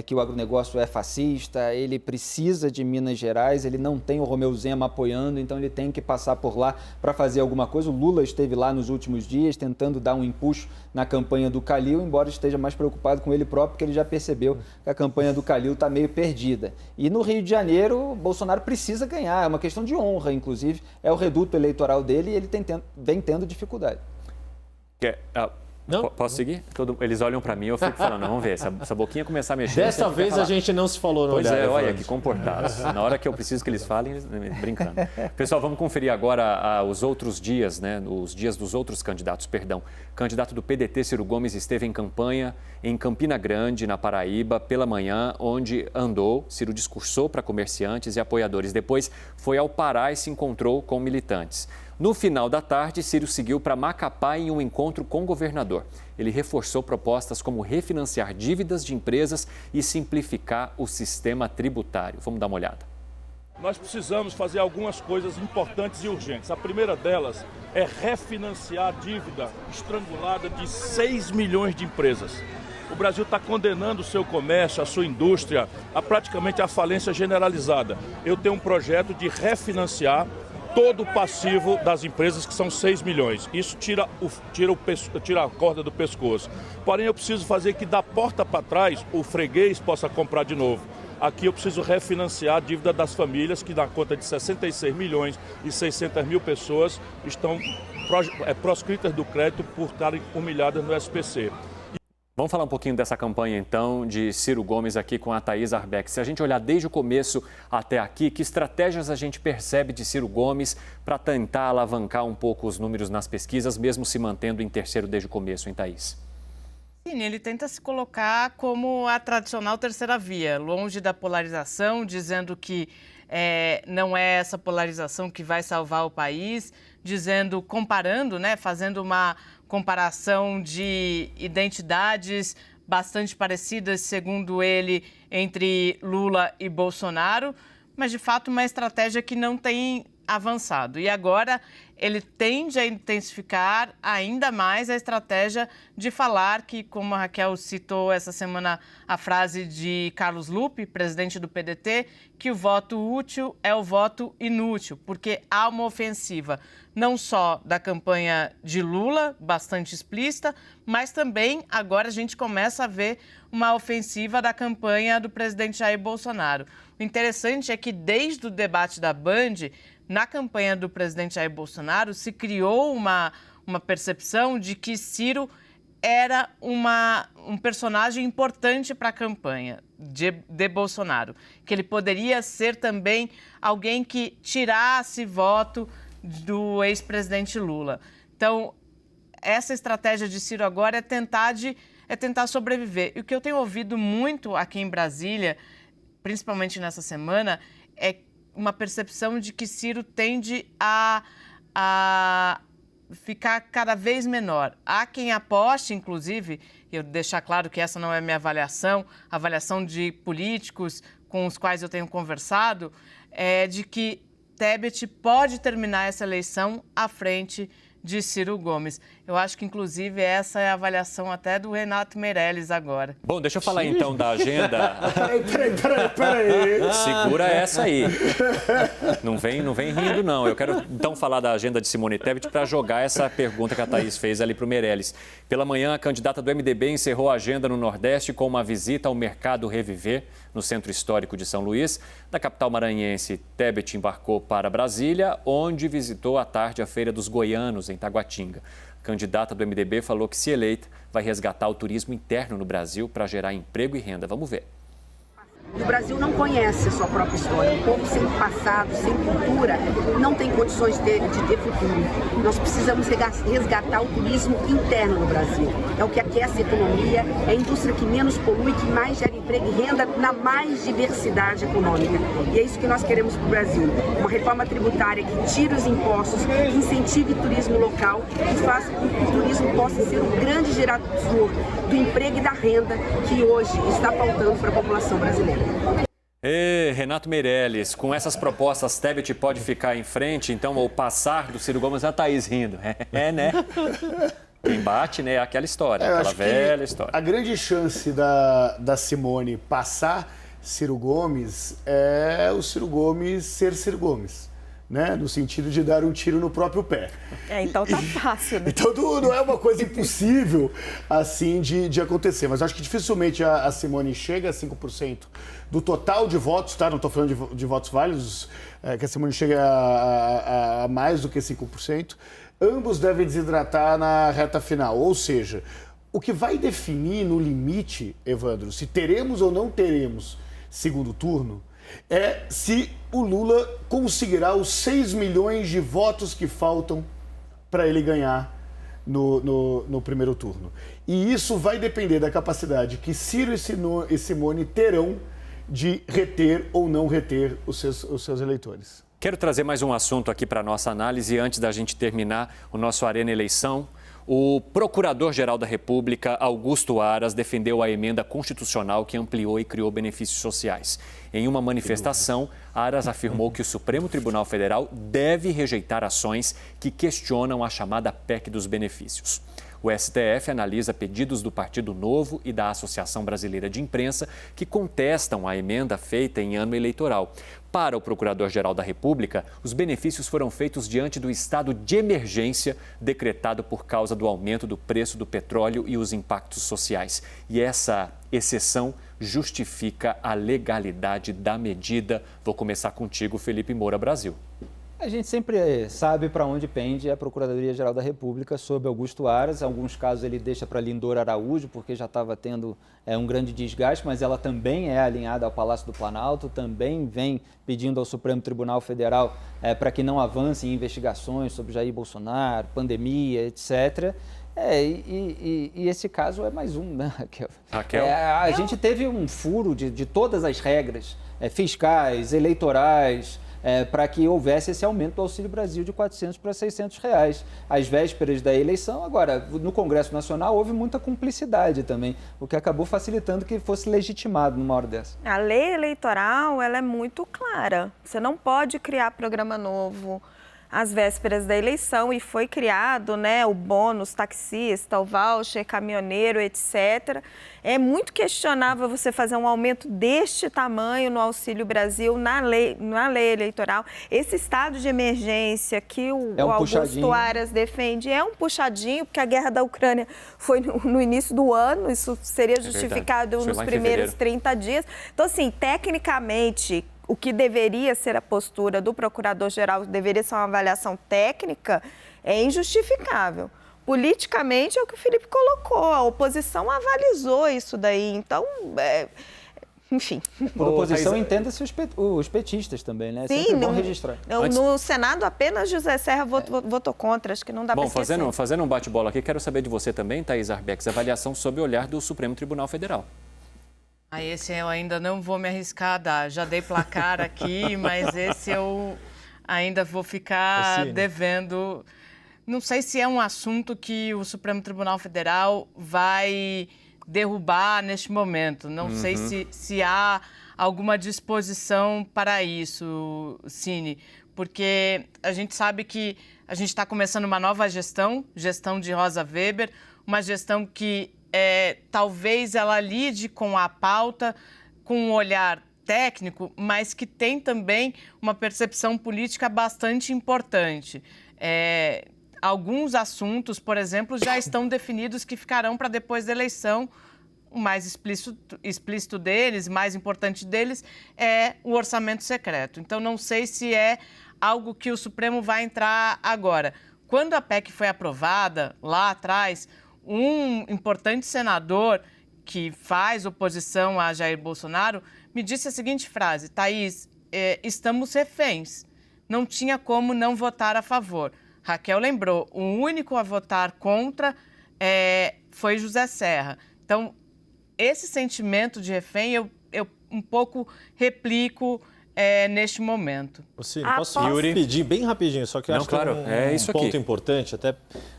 que o agronegócio é fascista, ele precisa de Minas Gerais, ele não tem o Romeu Zema apoiando, então ele tem que passar por lá para fazer alguma coisa. O Lula esteve lá nos últimos dias tentando dar um empuxo na campanha do Calil, embora esteja mais preocupado com ele próprio, porque ele já percebeu que a campanha do Calil está meio perdida. E no Rio de Janeiro, Bolsonaro precisa ganhar, é uma questão de honra, inclusive, é o reduto eleitoral dele e ele vem tendo dificuldade. Posso seguir? Eles olham para mim e eu fico falando, vamos ver, se essa boquinha começar a mexer... Dessa vez a gente não se falou no Pois olhar. olha que comportados. Na hora que eu preciso que eles falem, eles brincando. Pessoal, vamos conferir agora os outros dias, né? Os dias dos outros candidatos, perdão. O candidato do PDT, Ciro Gomes, esteve em campanha em Campina Grande, na Paraíba, pela manhã, onde andou. Ciro discursou para comerciantes e apoiadores. Depois foi ao Pará e se encontrou com militantes. No final da tarde, Ciro seguiu para Macapá em um encontro com o governador. Ele reforçou propostas como refinanciar dívidas de empresas e simplificar o sistema tributário. Vamos dar uma olhada. Nós precisamos fazer algumas coisas importantes e urgentes. A primeira delas é refinanciar a dívida estrangulada de 6 milhões de empresas. O Brasil está condenando o seu comércio, a sua indústria, a praticamente a falência generalizada. Eu tenho um projeto de refinanciar todo o passivo das empresas, que são 6 milhões. Isso tira a corda do pescoço. Porém, eu preciso fazer que da porta para trás o freguês possa comprar de novo. Aqui eu preciso refinanciar a dívida das famílias, que dá conta de 66 milhões e 600 mil pessoas estão proscritas do crédito por estarem humilhadas no SPC. Vamos falar um pouquinho dessa campanha, então, de Ciro Gomes aqui com a Thaís Arbeck. Se a gente olhar desde o começo até aqui, que estratégias a gente percebe de Ciro Gomes para tentar alavancar um pouco os números nas pesquisas, mesmo se mantendo em terceiro desde o começo, hein, Thaís? Sim, ele tenta se colocar como a tradicional terceira via, longe da polarização, dizendo que não é essa polarização que vai salvar o país, dizendo, comparando, né, fazendo uma comparação de identidades bastante parecidas, segundo ele, entre Lula e Bolsonaro, mas de fato uma estratégia que não tem avançado. E agora ele tende a intensificar ainda mais a estratégia de falar que, como a Raquel citou essa semana a frase de Carlos Lupe, presidente do PDT, que o voto útil é o voto inútil, porque há uma ofensiva não só da campanha de Lula, bastante explícita, mas também agora a gente começa a ver uma ofensiva da campanha do presidente Jair Bolsonaro. O interessante é que desde o debate da Band, na campanha do presidente Jair Bolsonaro, se criou uma percepção de que Ciro era um personagem importante para a campanha de Bolsonaro, que ele poderia ser também alguém que tirasse voto do ex-presidente Lula. Então, essa estratégia de Ciro agora é tentar sobreviver. E o que eu tenho ouvido muito aqui em Brasília, principalmente nessa semana, é uma percepção de que Ciro tende a ficar cada vez menor. Há quem aposte, inclusive, e eu deixar claro que essa não é a minha avaliação, a avaliação de políticos com os quais eu tenho conversado, é de que Tebet pode terminar essa eleição à frente de Ciro Gomes. Eu acho que, inclusive, essa é a avaliação até do Renato Meirelles agora. Bom, deixa eu falar então da agenda. Peraí. Segura essa aí. Não vem rindo, não. Eu quero então falar da agenda de Simone Tebet para jogar essa pergunta que a Thaís fez ali para o Meirelles. Pela manhã, a candidata do MDB encerrou a agenda no Nordeste com uma visita ao Mercado Reviver, no Centro Histórico de São Luís. Da capital maranhense, Tebet embarcou para Brasília, onde visitou à tarde a Feira dos Goianos, em Taguatinga. A candidata do MDB falou que, se eleita, vai resgatar o turismo interno no Brasil para gerar emprego e renda. Vamos ver. O Brasil não conhece a sua própria história. Um povo sem passado, sem cultura, não tem condições de ter futuro. Nós precisamos resgatar o turismo interno no Brasil. É o que aquece a economia, é a indústria que menos polui, que mais gera emprego e renda na mais diversidade econômica. E é isso que nós queremos para o Brasil. Uma reforma tributária que tire os impostos, que incentive o turismo local, que faça com que o turismo possa ser o grande gerador do emprego e da renda que hoje está faltando para a população brasileira. Renato Meirelles, com essas propostas, Tebet pode ficar em frente, então, ou passar do Ciro Gomes? A Thaís rindo. Né? Quem bate, né? É aquela história, aquela velha história. A grande chance da Simone passar Ciro Gomes é o Ciro Gomes ser Ciro Gomes. Né? No sentido de dar um tiro no próprio pé. Então tá fácil, né? Então não é uma coisa impossível assim de acontecer. Mas acho que dificilmente a Simone chega a 5% do total de votos, tá? Não estou falando de votos válidos, que a Simone chega a mais do que 5%. Ambos devem desidratar na reta final. Ou seja, o que vai definir no limite, Evandro, se teremos ou não teremos segundo turno, é se o Lula conseguirá os 6 milhões de votos que faltam para ele ganhar no primeiro turno. E isso vai depender da capacidade que Ciro e Simone terão de reter ou não reter os seus eleitores. Quero trazer mais um assunto aqui para a nossa análise antes da gente terminar o nosso Arena Eleição. O Procurador-Geral da República, Augusto Aras, defendeu a emenda constitucional que ampliou e criou benefícios sociais. Em uma manifestação, Aras afirmou que o Supremo Tribunal Federal deve rejeitar ações que questionam a chamada PEC dos benefícios. O STF analisa pedidos do Partido Novo e da Associação Brasileira de Imprensa que contestam a emenda feita em ano eleitoral. Para o Procurador-Geral da República, os benefícios foram feitos diante do estado de emergência decretado por causa do aumento do preço do petróleo e os impactos sociais. E essa exceção justifica a legalidade da medida. Vou começar contigo, Felipe Moura Brasil. A gente sempre sabe para onde pende a Procuradoria-Geral da República sob Augusto Aras. Em alguns casos ele deixa para Lindor Araújo, porque já estava tendo um grande desgaste, mas ela também é alinhada ao Palácio do Planalto, também vem pedindo ao Supremo Tribunal Federal para que não avance em investigações sobre Jair Bolsonaro, pandemia, etc. E esse caso é mais um, né, Raquel? A gente teve um furo de todas as regras fiscais, eleitorais, para que houvesse esse aumento do Auxílio Brasil de R$400 para R$600, às vésperas da eleição. Agora, no Congresso Nacional houve muita cumplicidade também, o que acabou facilitando que fosse legitimado numa hora dessa. A lei eleitoral, ela é muito clara. Você não pode criar programa novo às vésperas da eleição, e foi criado, né, o bônus taxista, o voucher caminhoneiro, etc. É muito questionável você fazer um aumento deste tamanho no Auxílio Brasil na lei eleitoral. Esse estado de emergência que o Augusto Aras defende é um puxadinho, porque a guerra da Ucrânia foi no início do ano, isso seria justificado nos primeiros 30 dias. Então, assim, tecnicamente, o que deveria ser a postura do procurador-geral, deveria ser uma avaliação técnica, é injustificável. Politicamente é o que o Felipe colocou, a oposição avalizou isso daí, então, enfim. Por oposição, entenda-se os petistas também, né? Sim, sempre bom registrar. No Senado apenas José Serra votou contra, acho que não dá para esquecer. Bom, fazendo um bate-bola aqui, quero saber de você também, Thaís Arbex, avaliação sob o olhar do Supremo Tribunal Federal. Esse eu ainda não vou me arriscar a dar. Já dei placar aqui, mas esse eu ainda vou ficar devendo. Não sei se é um assunto que o Supremo Tribunal Federal vai derrubar neste momento. Não sei se há alguma disposição para isso, Cine, porque a gente sabe que a gente está começando uma nova gestão de Rosa Weber, uma gestão que talvez ela lide com a pauta com um olhar técnico, mas que tem também uma percepção política bastante importante. Alguns assuntos, por exemplo, já estão definidos que ficarão para depois da eleição. O mais explícito deles, mais importante deles, é o orçamento secreto. Então, não sei se é algo que o Supremo vai entrar agora. Quando a PEC foi aprovada, lá atrás, um importante senador que faz oposição a Jair Bolsonaro me disse a seguinte frase: Thaís, estamos reféns, não tinha como não votar a favor. Raquel lembrou, o único a votar contra foi José Serra. Então, esse sentimento de refém eu um pouco replico neste momento. Posso pedir bem rapidinho, só que eu acho que um ponto importante, até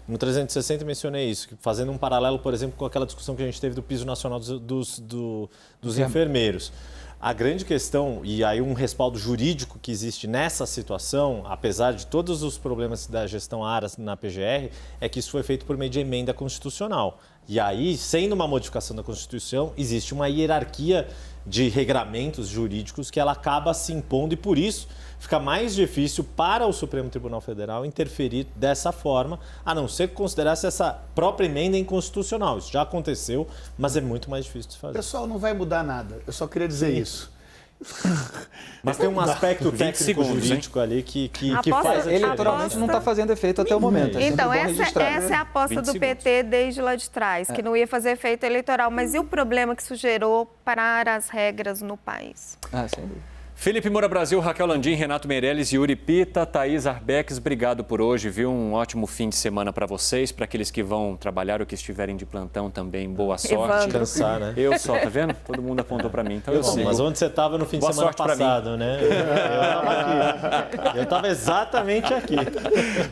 no 360 mencionei isso, fazendo um paralelo, por exemplo, com aquela discussão que a gente teve do piso nacional dos enfermeiros. A grande questão, e aí um respaldo jurídico que existe nessa situação, apesar de todos os problemas da gestão Aras na PGR, é que isso foi feito por meio de emenda constitucional. E aí, sendo uma modificação da Constituição, existe uma hierarquia de regramentos jurídicos que ela acaba se impondo e, por isso, fica mais difícil para o Supremo Tribunal Federal interferir dessa forma, a não ser que considerasse essa própria emenda inconstitucional. Isso já aconteceu, mas é muito mais difícil de fazer. Pessoal, não vai mudar nada. Eu só queria dizer isso. Mas tem um aspecto técnico-jurídico ali que faz... Eleitoralmente não está fazendo efeito até o momento. Então, essa é a aposta do PT desde lá de trás, que não ia fazer efeito eleitoral. Mas e o problema que isso gerou para as regras no país? Sem dúvida. Felipe Moura Brasil, Raquel Landim, Renato Meirelles, Yuri Pita, Thaís Arbex, obrigado por hoje, viu? Um ótimo fim de semana para vocês, para aqueles que vão trabalhar ou que estiverem de plantão também, boa sorte. Cansar, né? Eu só, tá vendo? Todo mundo apontou para mim, então eu sigo. Mas onde você estava no fim de semana passado, né? Eu estava exatamente aqui.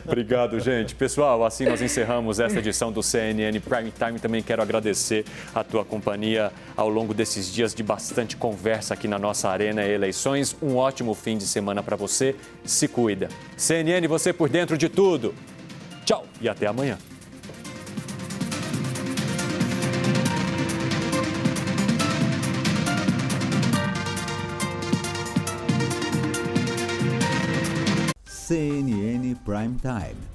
Obrigado, gente. Pessoal, assim nós encerramos esta edição do CNN Prime Time. Também quero agradecer a tua companhia ao longo desses dias de bastante conversa aqui na nossa Arena Eleições. Um ótimo fim de semana para você. Se cuida. CNN, você por dentro de tudo. Tchau e até amanhã. CNN Prime Time.